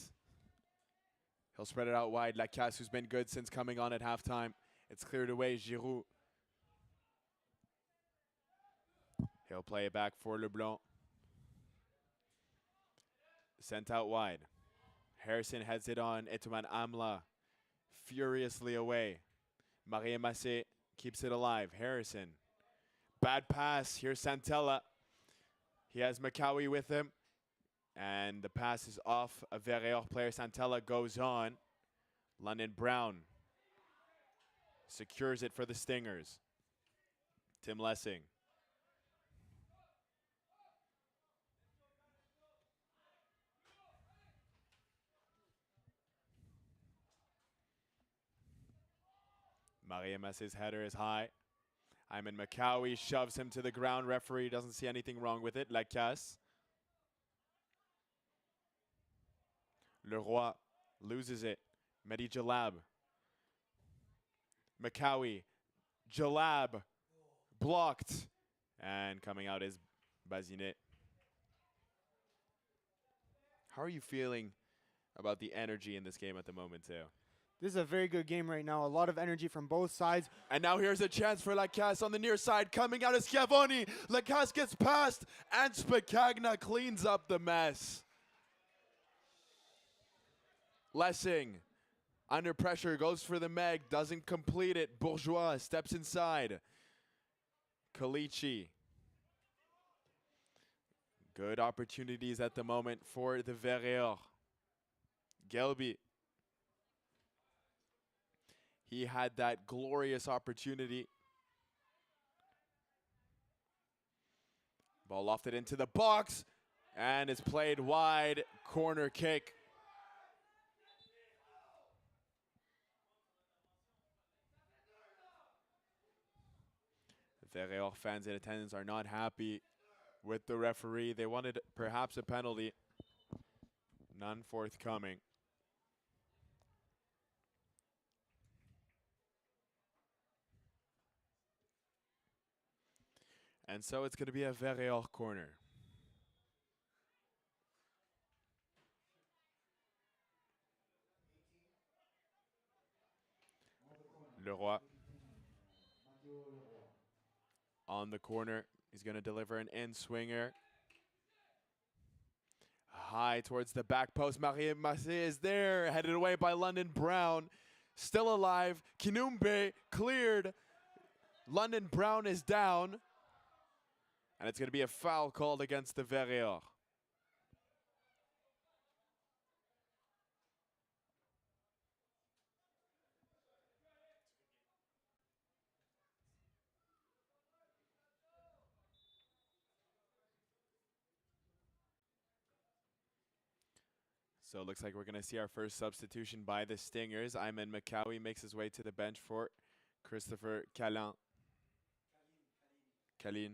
He'll spread it out wide. Lacasse, who's been good since coming on at halftime. It's cleared away. Giroud. He'll play it back for Leblanc. Sent out wide. Harrison heads it on. Itumanamla furiously away. Marie Massé keeps it alive. Harrison. Bad pass. Here's Santella. He has Makawi with him. And the pass is off a Verreor player. Santella goes on. London Brown secures it for the Stingers. Tim Lessing. Maria Messi's header is high. Ayman Makawi shoves him to the ground. Referee doesn't see anything wrong with it. Lacasse. Leroy loses it. Mehdi Jalab. Makawi. Jalab. Blocked. And coming out is Bazinet. How are you feeling about the energy in this game at the moment, too? This is a very good game right now. A lot of energy from both sides. And now here's a chance for Lacasse on the near side. Coming out of Schiavoni. Lacasse gets past, and Spicagna cleans up the mess. Lessing, under pressure, goes for the Meg. Doesn't complete it. Bourgeois steps inside. Calici. Good opportunities at the moment for the Verreor. Gelby. He had that glorious opportunity. Ball lofted into the box, and it's played wide. Corner kick. The Verreor fans in attendance are not happy with the referee. They wanted perhaps a penalty. None forthcoming. And so it's going to be a Verreor corner. Leroy on the corner. He's going to deliver an in-swinger. High towards the back post. Marie Massé is there. Headed away by London Brown. Still alive. Kinumbe cleared. London Brown is down. And it's going to be a foul called against the Verreor. So it looks like we're going to see our first substitution by the Stingers. Ayman Makawi makes his way to the bench for Christopher Calin. Kalin.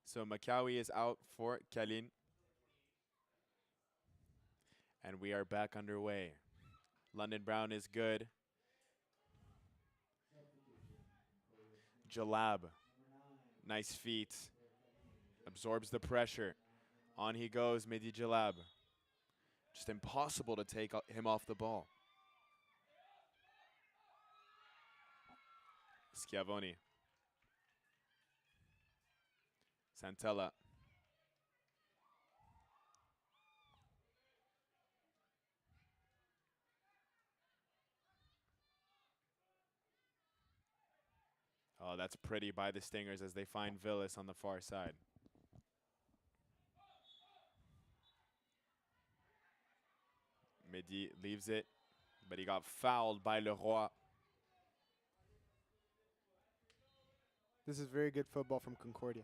So Makawi is out for Kalin. And we are back underway. London Brown is good. Jalab. Nice feet. Absorbs the pressure. On he goes, Mehdi Jalab. Just impossible to take him off the ball. Schiavoni. Santella. Oh, that's pretty by the Stingers as they find Villas on the far side. Mehdi leaves it, but he got fouled by Leroy. This is very good football from Concordia.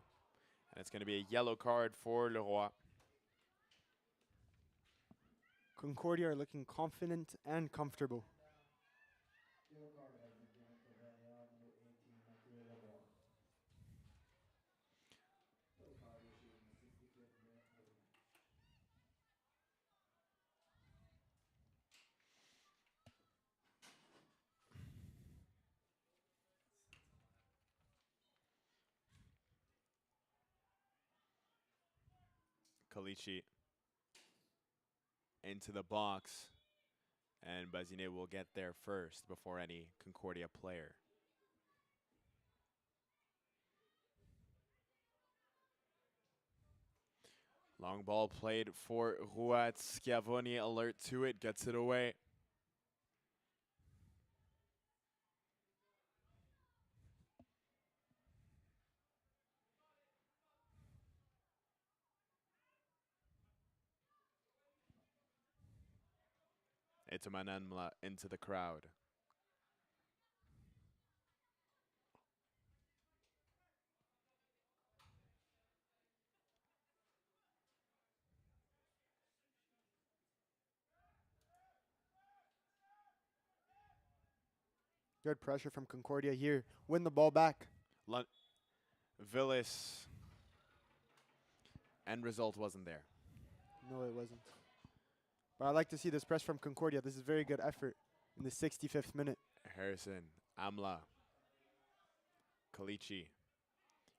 And it's going to be a yellow card for Leroy. Concordia are looking confident and comfortable. Calici into the box, and Bazinet will get there first before any Concordia player. Long ball played for Rouat. Schiavoni alert to it, gets it away. It's Manamla into the crowd. Good pressure from Concordia here. Win the ball back. Villis. End result wasn't there. No, it wasn't. But I like to see this press from Concordia. This is very good effort in the 65th minute. Harrison, Amla, Kalichi.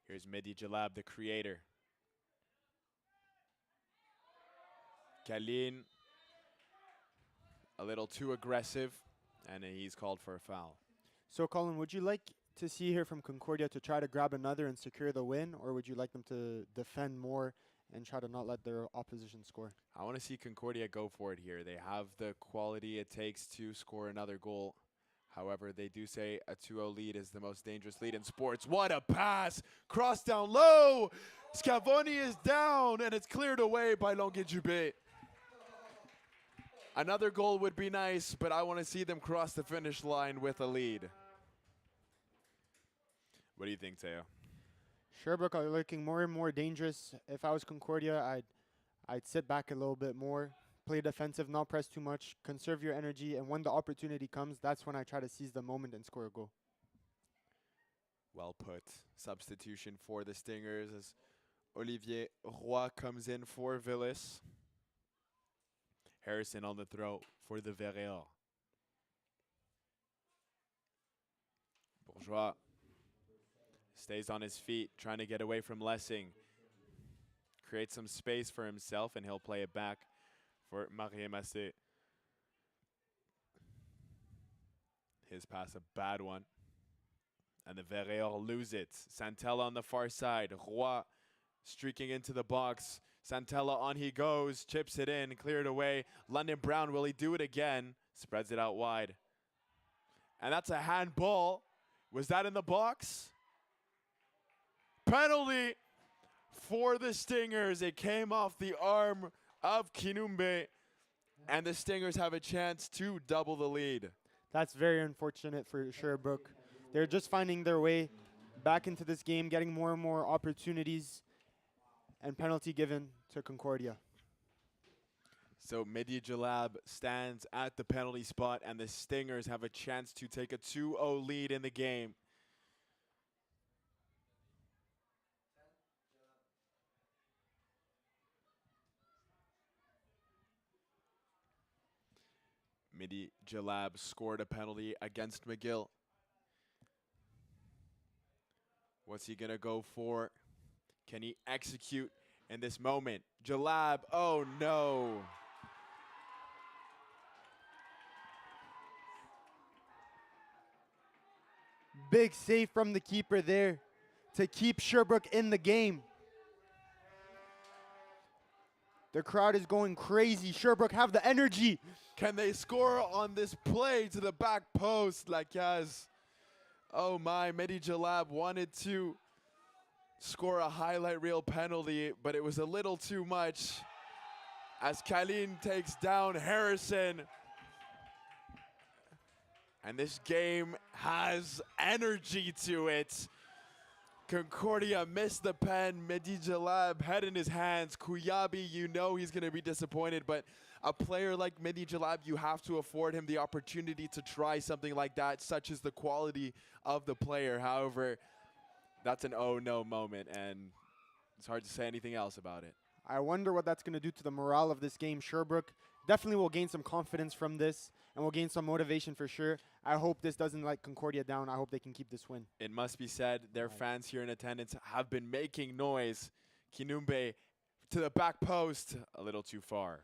Here's Mehdi Jalab, the creator. Kalin, a little too aggressive, and he's called for a foul. So, Colin, would you like to see here from Concordia to try to grab another and secure the win, or would you like them to defend more and try to not let their opposition score? I want to see Concordia go for it here. They have the quality it takes to score another goal. However, they do say a 2-0 lead is the most dangerous lead in sports. What a pass! Cross down low! Scavoni is down, and it's cleared away by Longuet-Dubé. Another goal would be nice, but I want to see them cross the finish line with a lead. What do you think, Teo? Sherbrooke are looking more and more dangerous. If I was Concordia, I'd sit back a little bit more, play defensive, not press too much, conserve your energy, and when the opportunity comes, that's when I try to seize the moment and score a goal. Well put. Substitution for the Stingers as Olivier Roy comes in for Villis. Harrison on the throw for the Verreor. Bourgeois stays on his feet, trying to get away from Lessing. Creates some space for himself, and he'll play it back for Marie Massé. His pass, a bad one. And the Verreor lose it. Santella on the far side. Roy streaking into the box. Santella on he goes, chips it in, cleared away. London Brown, will he do it again? Spreads it out wide. And that's a handball. Was that in the box? Penalty for the Stingers. It came off the arm of Kinumbe, and the Stingers have a chance to double the lead. That's very unfortunate for Sherbrooke. They're just finding their way back into this game, getting more and more opportunities, and penalty given to Concordia. So Mehdi Jalab stands at the penalty spot, and the Stingers have a chance to take a 2-0 lead in the game. Mehdi Jalab scored a penalty against McGill. What's he gonna go for? Can he execute in this moment? Jalab, oh no. Big save from the keeper there to keep Sherbrooke in the game. The crowd is going crazy. Sherbrooke have the energy. Can they score on this play to the back post? Lacaz. Oh my, Mehdi Jalab wanted to score a highlight reel penalty, but it was a little too much as Kalin takes down Harrison. And this game has energy to it. Concordia missed the pen. Mehdi Jalab, head in his hands. Kuyabi, you know he's going to be disappointed, but a player like Mehdi Jalab, you have to afford him the opportunity to try something like that, such as the quality of the player. However, that's an oh no moment, and it's hard to say anything else about it. I wonder what that's going to do to the morale of this game. Sherbrooke definitely will gain some confidence from this and will gain some motivation for sure. I hope this doesn't let Concordia down. I hope they can keep this win. It must be said, their fans here in attendance have been making noise. Kinumbe to the back post, a little too far.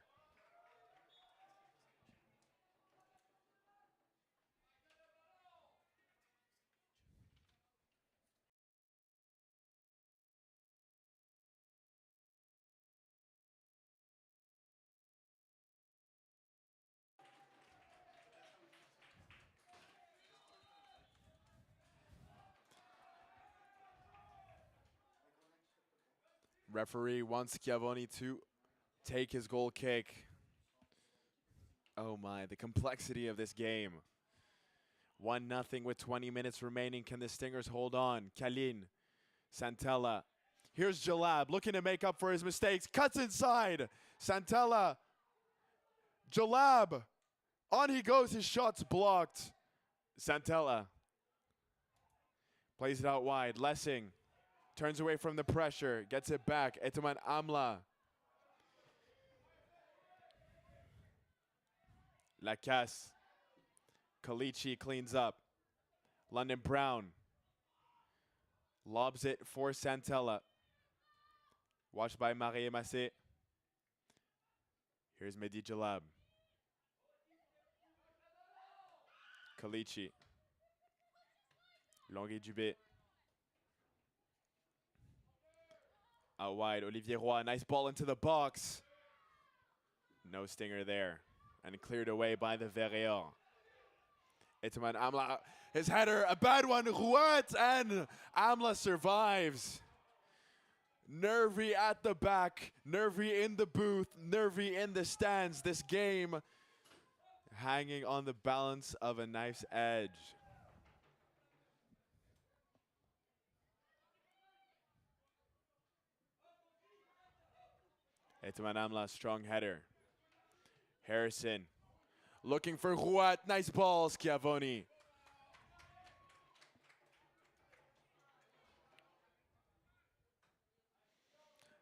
Referee wants Schiavoni to take his goal kick. Oh my, the complexity of this game. 1-0 with 20 minutes remaining. Can the Stingers hold on? Kalin, Santella. Here's Jalab looking to make up for his mistakes. Cuts inside. Santella. Jalab. On he goes. His shot's blocked. Santella. Plays it out wide. Lessing. Turns away from the pressure. Gets it back. Etaman Amla. Lacasse. Kalichi cleans up. London Brown. Lobs it for Santella. Watched by Marie Massé. Here's Mehdi Jalab. Kalichi. Longuet Dubé. Out wide, Olivier Roy. Nice ball into the box. No stinger there. And cleared away by the Verreor. Etaman Amla. His header, a bad one. Rouet, and Amla survives. Nervy at the back, nervy in the booth, nervy in the stands. This game hanging on the balance of a knife's edge. Etaman Amla, strong header. Harrison looking for Rouet. Nice ball, Schiavoni.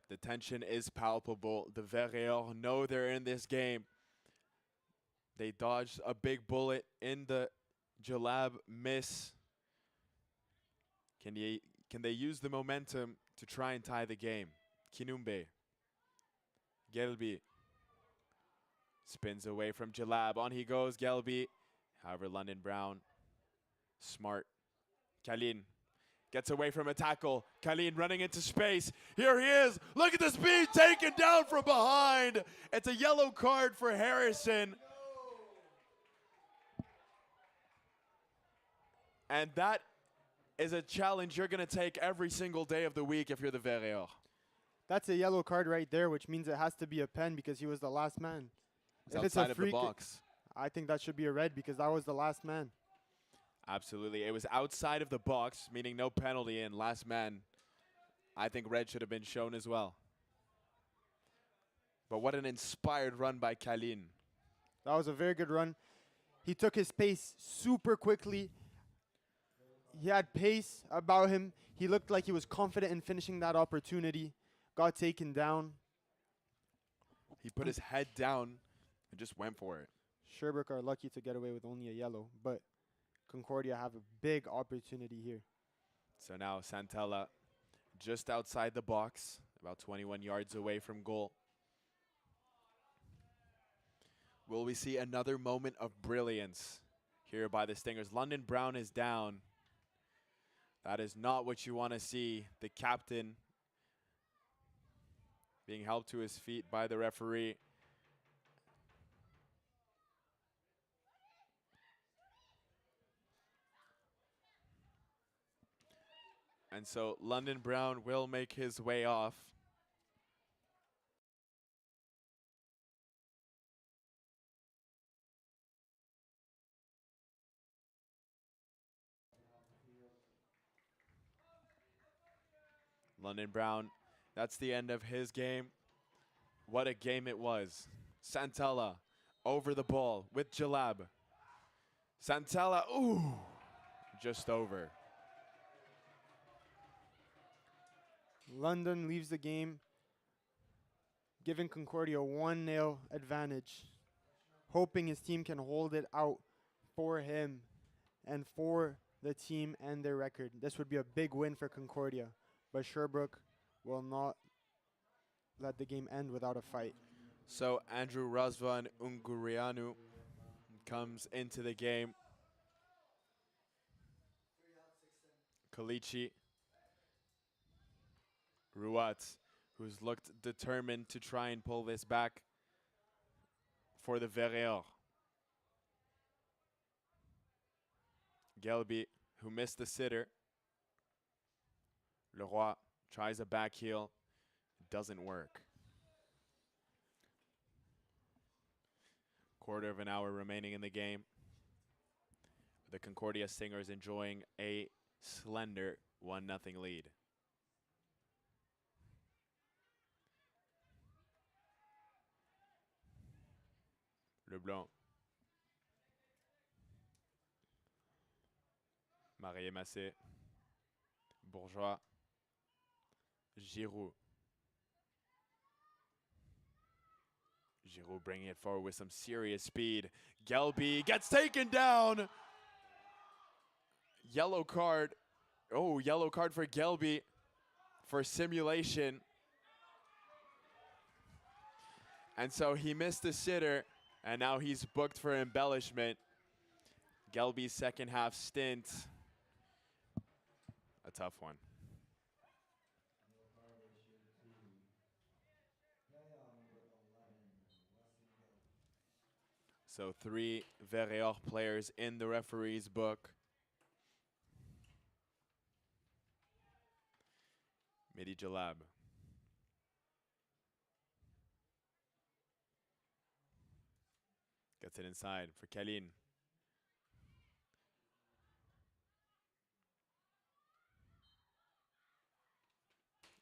The tension is palpable. The Verreor know they're in this game. They dodged a big bullet in the Jalab miss. Can they use the momentum to try and tie the game? Kinumbe. Gelbi. Spins away from Jalab. On he goes, Gelbi. However, London Brown. Smart. Kalin. Gets away from a tackle. Kalin running into space. Here he is. Look at the speed taken down from behind. It's a yellow card for Harrison. And that is a challenge you're going to take every single day of the week if you're the Verreor. That's a yellow card right there, which means it has to be a pen because he was the last man. It's outside of the box. I think that should be a red because that was the last man. Absolutely. It was outside of the box, meaning no penalty, and last man. I think red should have been shown as well. But what an inspired run by Kalin. That was a very good run. He took his pace super quickly. He had pace about him. He looked like he was confident in finishing that opportunity. Got taken down. He put his head down and just went for it. Sherbrooke are lucky to get away with only a yellow, but Concordia have a big opportunity here. So now Santella just outside the box, about 21 yards away from goal. Will we see another moment of brilliance here by the Stingers? London Brown is down. That is not what you want to see. The captain being helped to his feet by the referee. And so London Brown will make his way off. London Brown, that's the end of his game. What a game it was. Santella over the ball with Jalab. Santella, ooh, just over. London leaves the game, giving Concordia a 1-0 advantage, hoping his team can hold it out for him and for the team and their record. This would be a big win for Concordia, but Sherbrooke will not let the game end without a fight. So Andrew Razvan Ungurianu comes into the game. Kalichi. Rouet, who's looked determined to try and pull this back for the Verreor. Gelbi, who missed the sitter. Leroy tries a back heel. Doesn't work. quarter of an hour remaining in the game. The Concordia Stingers enjoying a slender 1-0 lead. Leblanc. Marie-Massé. Bourgeois. Giroud. Giroud bringing it forward with some serious speed. Gelby gets taken down. Yellow card. Oh, yellow card for Gelby for simulation. And so he missed the sitter, and now he's booked for embellishment. Gelby's second half stint. A tough one. So 3 Verreor players in the referee's book. Mehdi Jalab. Gets it inside for Kalin.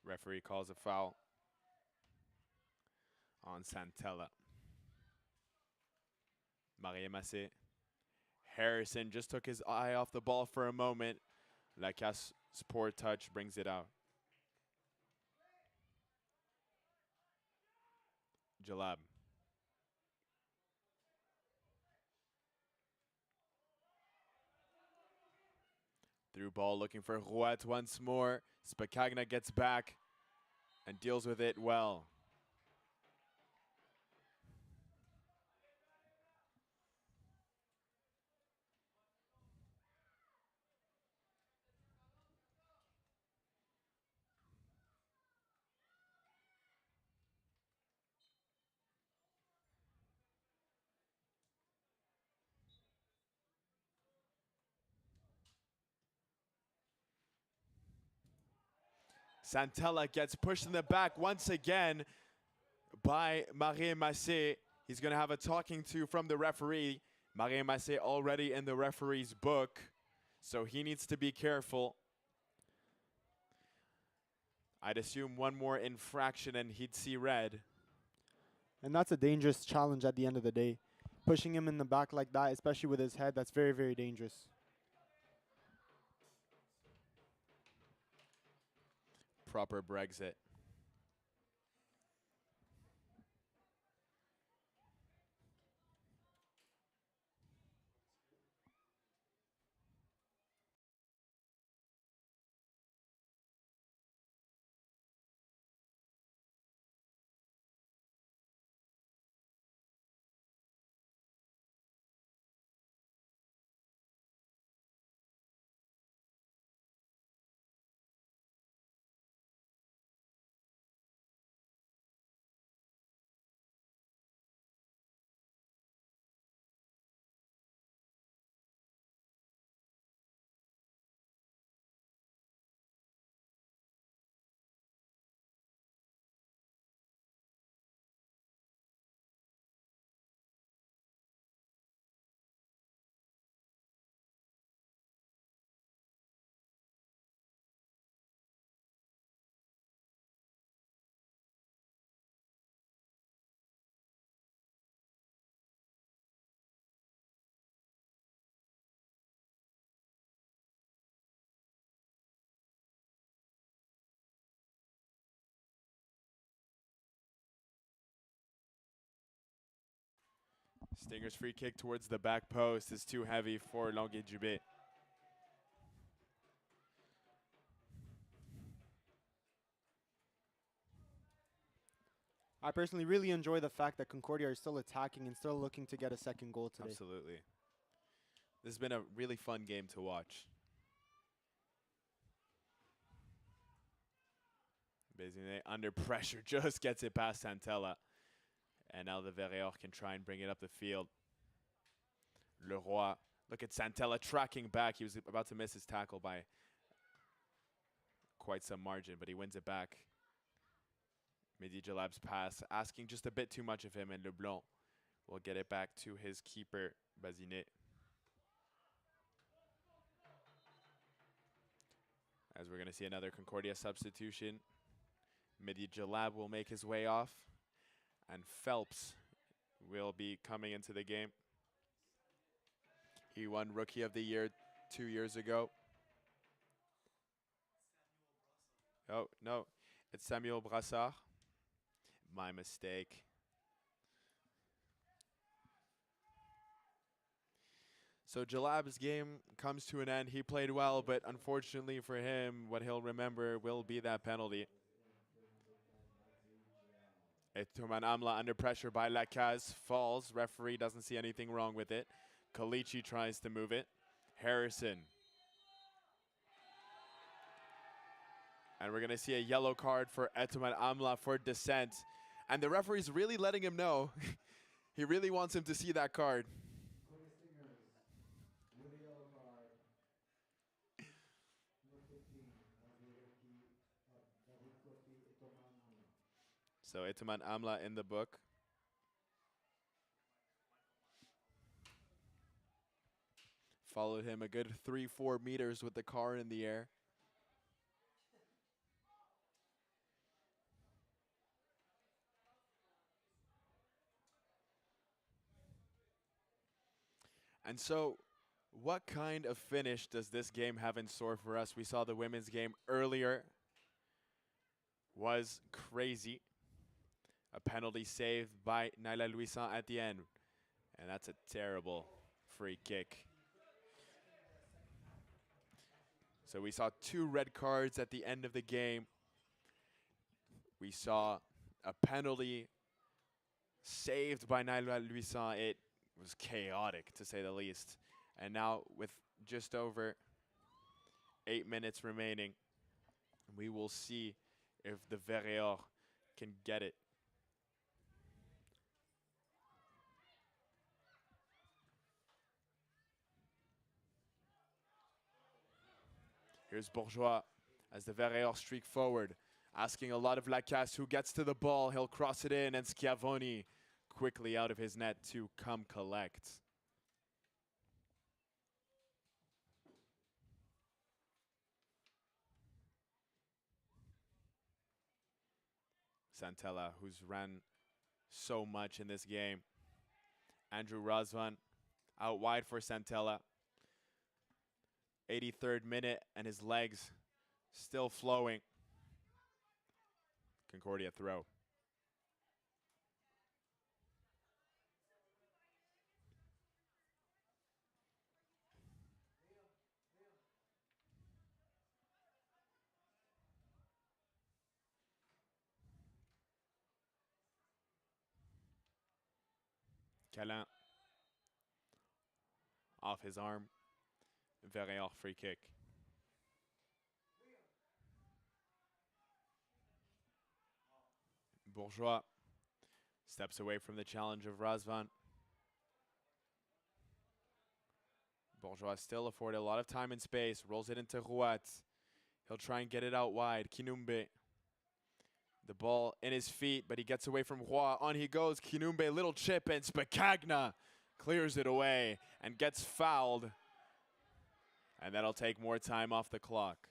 Referee calls a foul on Santella. Marie-Massé. Harrison just took his eye off the ball for a moment. Lacasse poor touch brings it out. Jalab. Through ball looking for Rouet once more. Spakagna gets back and deals with it well. Santella gets pushed in the back once again by Marie-Massé. He's going to have a talking to from the referee. Marie-Massé already in the referee's book, so he needs to be careful. I'd assume one more infraction and he'd see red. And that's a dangerous challenge at the end of the day. Pushing him in the back like that, especially with his head, that's very, very dangerous. Proper Brexit. Stinger's free kick towards the back post is too heavy for Longuet-Dubé. I personally really enjoy the fact that Concordia are still attacking and still looking to get a second goal today. Absolutely. This has been a really fun game to watch. Bézinet under pressure just gets it past Santella. And now the Verreor can try and bring it up the field. Leroy, look at Santella tracking back. He was about to miss his tackle by quite some margin, but he wins it back. Mehdi Jalab's pass, asking just a bit too much of him, and Leblanc will get it back to his keeper, Bazinet. As we're going to see another Concordia substitution. Midi Jalab will make his way off, and Phelps will be coming into the game. He won Rookie of the Year 2 years ago. Oh, no, it's Samuel Brassard. My mistake. So Jalab's game comes to an end. He played well, but unfortunately for him, what he'll remember will be that penalty. Etuman Amla under pressure by Lacaz falls. Referee doesn't see anything wrong with it. Kalichi tries to move it. Harrison. And we're going to see a yellow card for Etuman Amla for dissent. And the referee's really letting him know. He really wants him to see that card. So Etuman Amla in the book. Followed him a good 3-4 meters with the car in the air. And so, what kind of finish does this game have in store for us? We saw the women's game earlier. Was crazy. A penalty saved by Naila Louisan at the end. And that's a terrible free kick. So we saw 2 red cards at the end of the game. We saw a penalty saved by Naila Louisan. It was chaotic, to say the least. And now, with just over 8 minutes remaining, we will see if the Verreor can get it. Here's Bourgeois as the Verreor streak forward, asking a lot of Lacasse, who gets to the ball. He'll cross it in, and Schiavoni quickly out of his net to come collect. Santella, who's ran so much in this game. Andrew Razvan out wide for Santella. 83rd minute, and his legs still flowing. Concordia throw. Calin off his arm. Verreor free kick. Bourgeois steps away from the challenge of Razvan. Bourgeois still afforded a lot of time and space. Rolls it into Rouat. He'll try and get it out wide. Kinumbe. The ball in his feet, but he gets away from Roy. On he goes. Kinumbe, little chip, and Spicagna clears it away and gets fouled. And that'll take more time off the clock.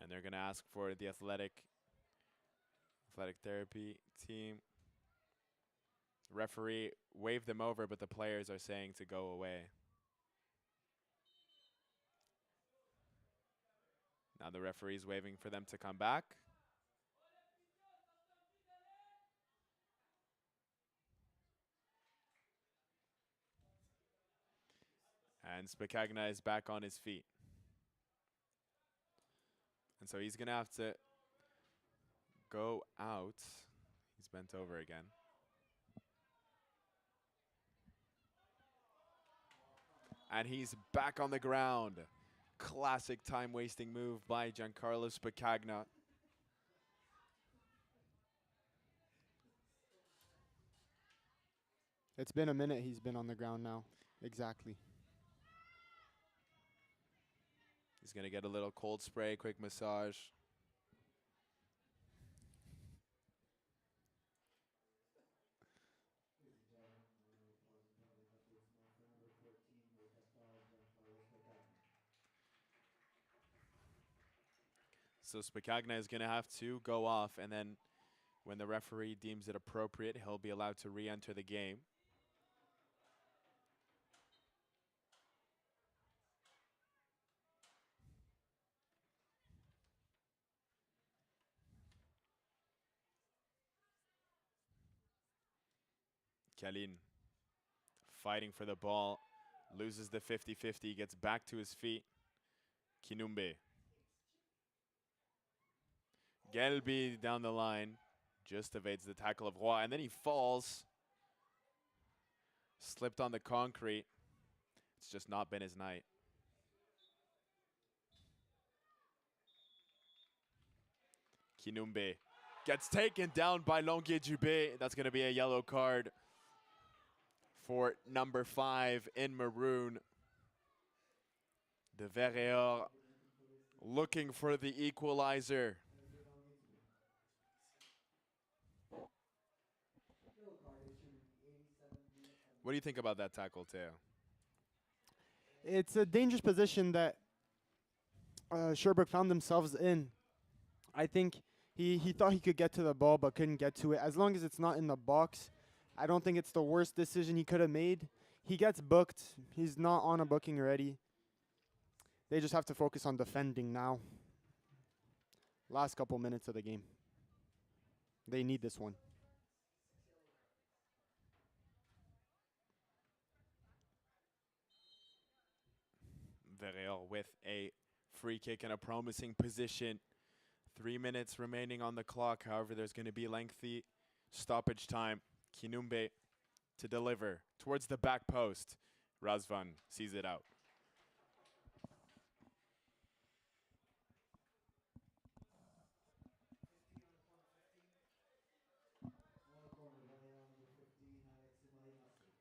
And they're going to ask for the athletic therapy team. Referee waved them over, but the players are saying to go away. Now the referee's waving for them to come back. And Spicagna is back on his feet. And so he's going to have to go out. He's bent over again. And he's back on the ground. Classic time-wasting move by Giancarlo Spicagna. It's been a minute he's been on the ground now. Exactly. He's going to get a little cold spray, quick massage. So Spikagna is going to have to go off, and then when the referee deems it appropriate, he'll be allowed to re-enter the game. Kalin fighting for the ball, loses the 50-50, gets back to his feet. Kinumbe. Gelby down the line, just evades the tackle of Roy, and then he falls. Slipped on the concrete. It's just not been his night. Kinumbe gets taken down by Longuet Dubé. That's going to be a yellow card for number 5 in maroon. The Verreor looking for the equalizer. What do you think about that tackle, Teo? It's a dangerous position that Sherbrooke found themselves in. I think he thought he could get to the ball but couldn't get to it. As long as it's not in the box, I don't think it's the worst decision he could have made. He gets booked. He's not on a booking already. They just have to focus on defending now. Last couple minutes of the game. They need this one. Verreor with a free kick in a promising position. 3 minutes remaining on the clock. However, there's going to be lengthy stoppage time. Kinumbe to deliver towards the back post. Razvan sees it out.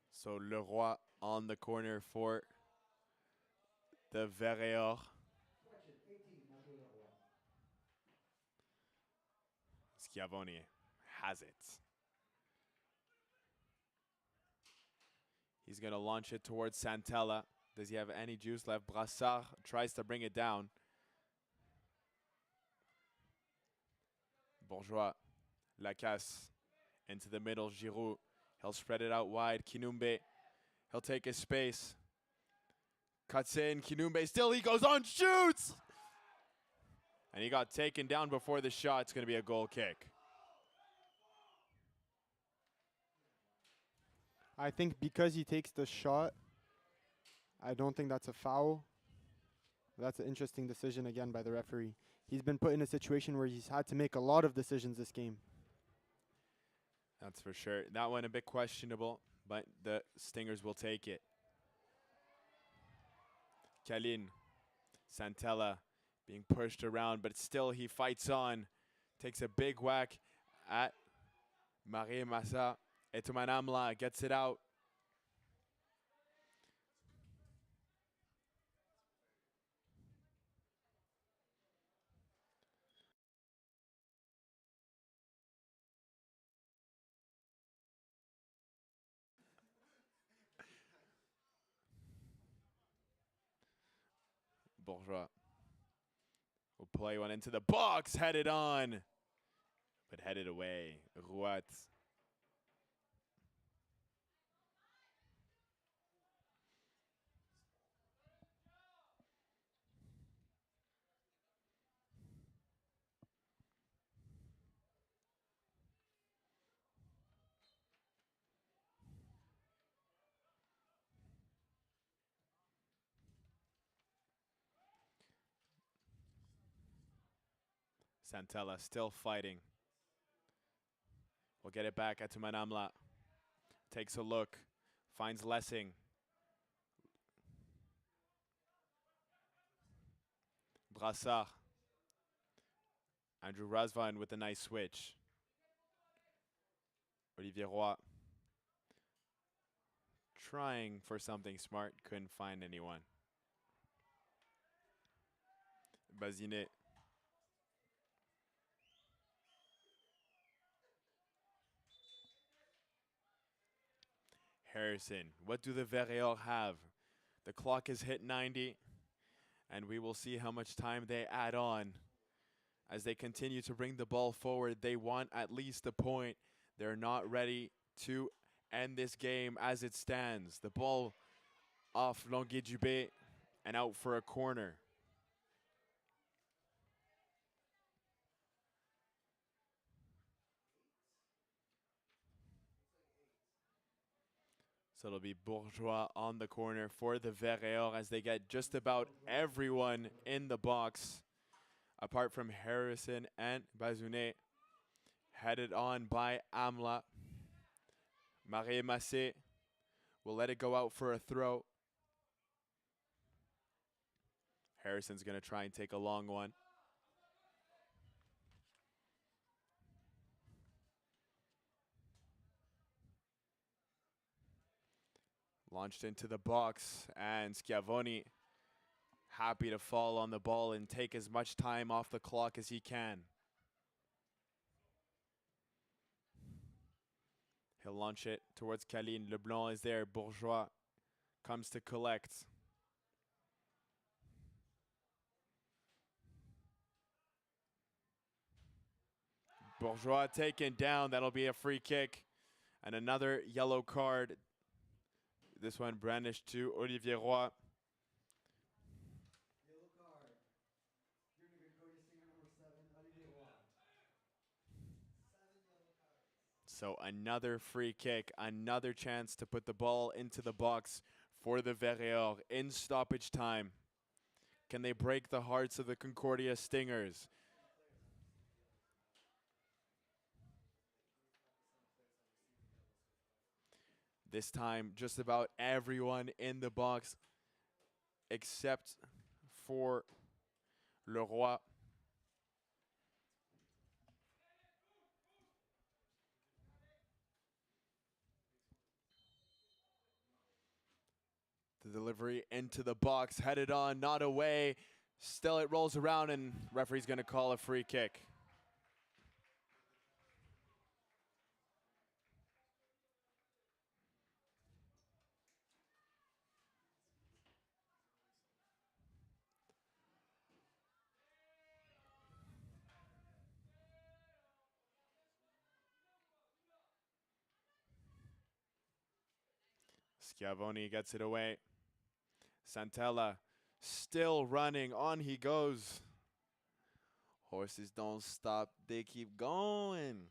So Leroy on the corner for the Verreor. Schiavone has it. He's going to launch it towards Santella. Does he have any juice left? Brassard tries to bring it down. Bourgeois. Lacasse into the middle. Giroud. He'll spread it out wide. Kinumbe. He'll take his space. Cuts in. Kinumbe still. He goes on. Shoots! And he got taken down before the shot. It's going to be a goal kick. I think because he takes the shot, I don't think that's a foul. That's an interesting decision again by the referee. He's been put in a situation where he's had to make a lot of decisions this game. That's for sure. That one a bit questionable, but the Stingers will take it. Kalin. Santella being pushed around, but still he fights on. Takes a big whack at Marie Massa. Etumanamla gets it out. Bourgeois will play one into the box, headed on, but headed away. Rouat. Santella still fighting. We'll get it back at Tumanamla. Takes a look. Finds Lessing. Brassard. Andrew Razvan with a nice switch. Olivier Roy. Trying for something smart. Couldn't find anyone. Bazinet. Harrison. What do the Verreor have? The clock has hit 90, and we will see how much time they add on as they continue to bring the ball forward. They want at least a point. They're not ready to end this game as it stands. The ball off Longuet-Dubé and out for a corner. So it'll be Bourgeois on the corner for the Verreor as they get just about everyone in the box, apart from Harrison and Bazounet. Headed on by Amla. Marie Massé will let it go out for a throw. Harrison's going to try and take a long one. Launched into the box, and Schiavoni happy to fall on the ball and take as much time off the clock as he can. He'll launch it towards Kaline. Leblanc is there. Bourgeois comes to collect. Bourgeois taken down. That'll be a free kick. And another yellow card. This one brandished to Olivier Roy. Yellow card. Junior Concordia Stinger number 7, Olivier Roy. 7 yellow cards. So another free kick, another chance to put the ball into the box for the Verreor in stoppage time. Can they break the hearts of the Concordia Stingers? This time, just about everyone in the box except for Leroy. The delivery into the box, headed on, not away. Still it rolls around, and referee's going to call a free kick. Schiavoni gets it away. Santella still running. On he goes. Horses don't stop. They keep going.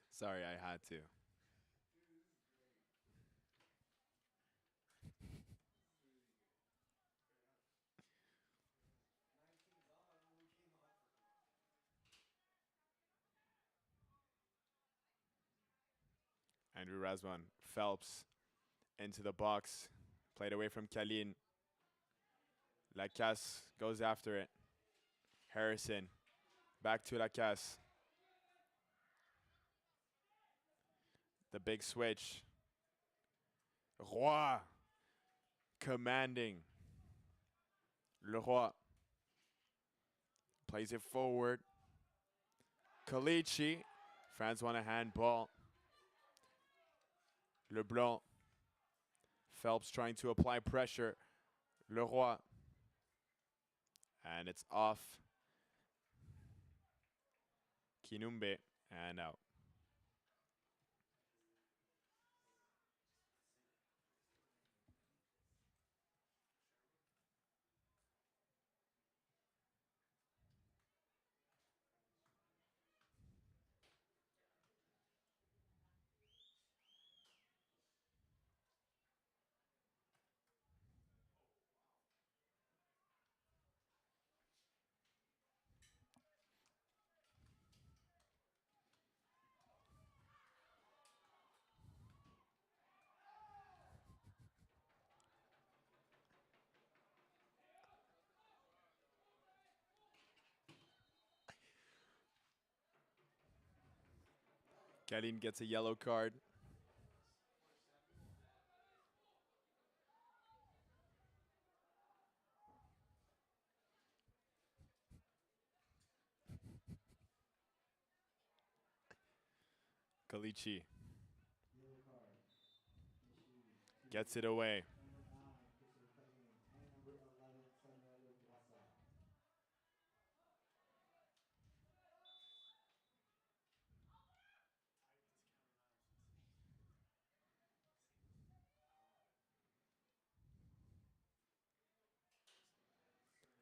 Sorry, I had to. Andrew Razwan, Phelps into the box. Played away from Kaline. Lacasse goes after it. Harrison back to Lacasse. The big switch. Roy commanding. Leroy plays it forward. Kalichi. Fans want a handball. Leblanc. Phelps trying to apply pressure. Leroy. And it's off. Kinumbe and out. Kaline gets a yellow card. Kalichi gets it away.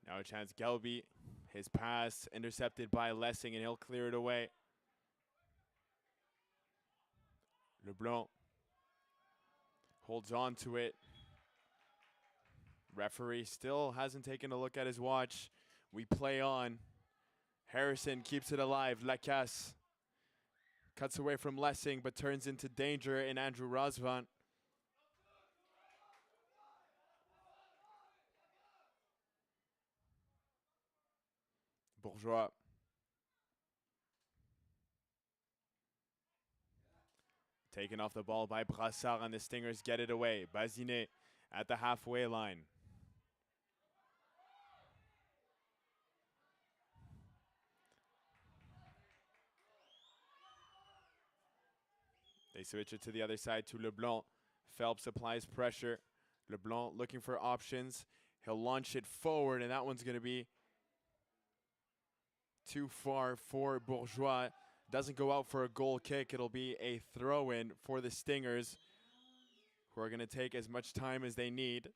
Now a chance, Gelby. His pass intercepted by Lessing, and he'll clear it away. Leblanc holds on to it. Referee still hasn't taken a look at his watch. We play on. Harrison keeps it alive. Lacasse cuts away from Lessing, but turns into danger in Andrew Razvan. Bourgeois. Taken off the ball by Brassard, and the Stingers get it away. Bazinet at the halfway line. They switch it to the other side to Leblanc. Phelps applies pressure. Leblanc looking for options. He'll launch it forward, and that one's going to be too far for Bourgeois. Doesn't go out for a goal kick. It'll be a throw-in for the Stingers, who are going to take as much time as they need.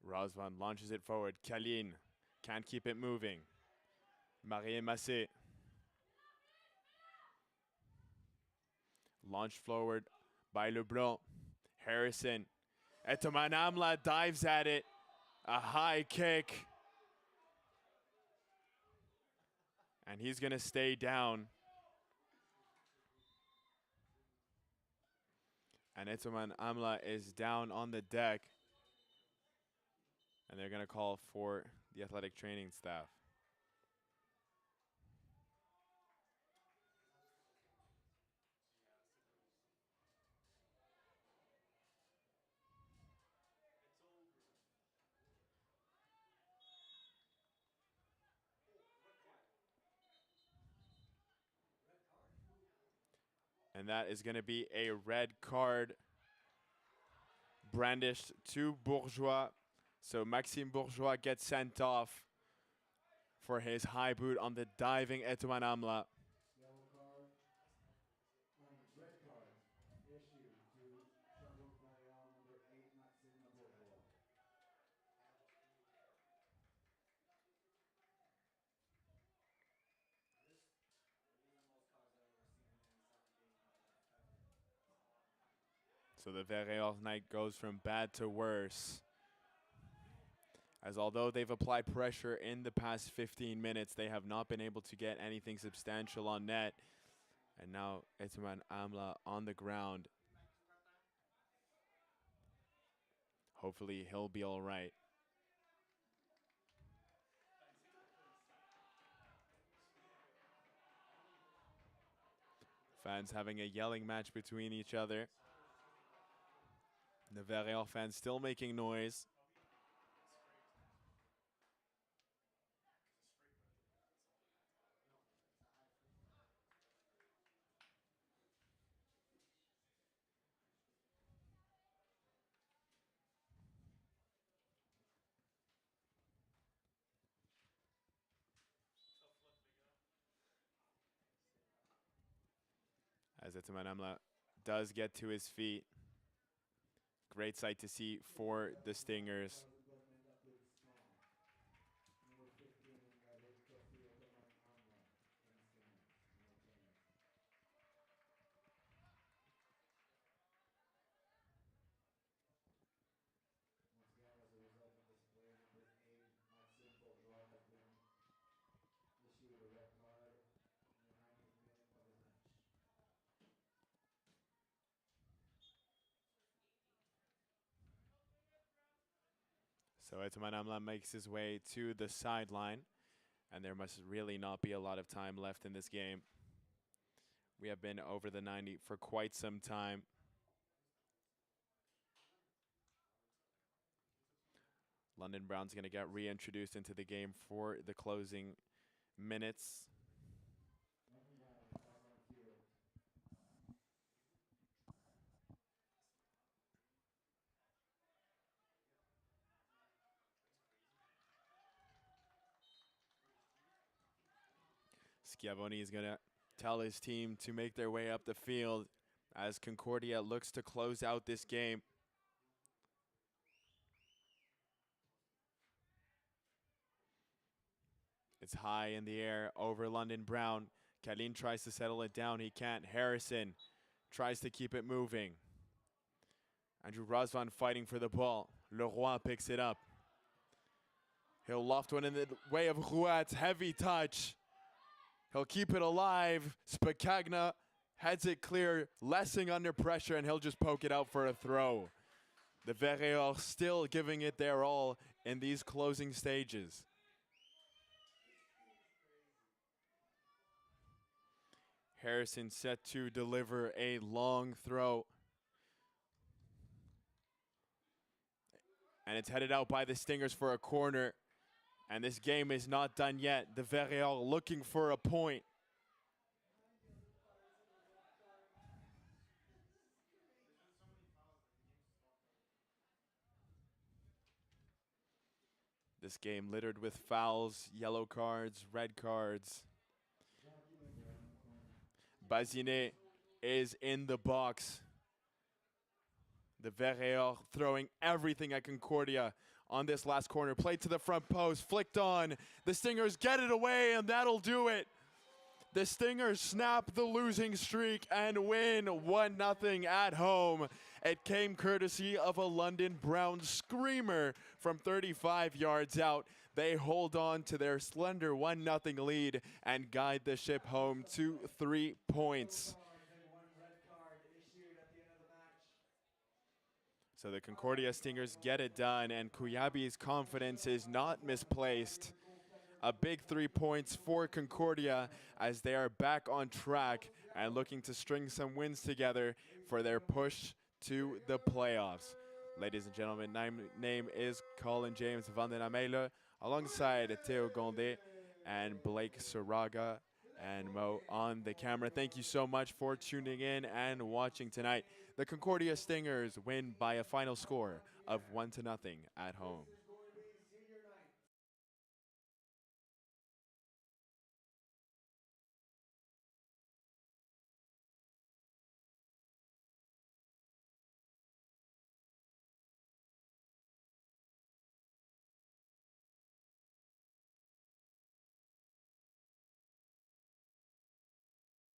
Razvan launches it forward. Kalin can't keep it moving. Marie Massé. Launched forward by Leblanc. Harrison. Etoman Amla dives at it. A high kick. And he's going to stay down. And Etoman Amla is down on the deck. And they're going to call for the athletic training staff. And that is going to be a red card brandished to Bourgeois. So Maxime Bourgeois gets sent off for his high boot on the diving Etoman Amla. Yellow card and red card issued to Sherbrooke player number 8, Maxime Bourgeois. So the Verreor night goes from bad to worse. As although they've applied pressure in the past 15 minutes, they have not been able to get anything substantial on net. And now Etoman Amla on the ground. Hopefully he'll be all right. Fans having a yelling match between each other. The Verreor fans still making noise. As Etoman Amla does get to his feet. Great sight to see for the Stingers. Number 15, Victor Etoman Amla from Stingers. Number 10. Once again, as a result of this play, number 8, Maxime Bourgeois has been issued a red card in the 90th minute of his match. So Etoman Amla makes his way to the sideline, and there must really not be a lot of time left in this game. We have been over the 90 for quite some time. London Brown's going to get reintroduced into the game for the closing minutes. London Brown back on the field. Schiavone is going to tell his team to make their way up the field as Concordia looks to close out this game. It's high in the air over London Brown. Kalin tries to settle it down. He can't. Harrison tries to keep it moving. Andrew Rosvan fighting for the ball. Leroy picks it up. He'll loft one in the way of Rouat's heavy touch. He'll keep it alive. Spicagna heads it clear, Lessing under pressure, and he'll just poke it out for a throw. The Verreor still giving it their all in these closing stages. Harrison set to deliver a long throw. And it's headed out by the Stingers for a corner. And this game is not done yet. The Verreor looking for a point. This game littered with fouls, yellow cards, red cards. Bazinet is in the box. The Verreor throwing everything at Concordia on this last corner. Played to the front post, flicked on. The Stingers get it away, and that'll do it. The Stingers snap the losing streak and win 1-0 at home. It came courtesy of a London Brown screamer from 35 yards out. They hold on to their slender 1-0 lead and guide the ship home to 3 points. So the Concordia Stingers get it done, and Kuyabi's confidence is not misplaced. A big 3 points for Concordia as they are back on track and looking to string some wins together for their push to the playoffs. Ladies and gentlemen, my name is Colin James van den Amele, alongside Theo Gondé and Blake Saraga and Mo on the camera. Thank you so much for tuning in and watching tonight. The Concordia Stingers win by a final score of 1-0 at home.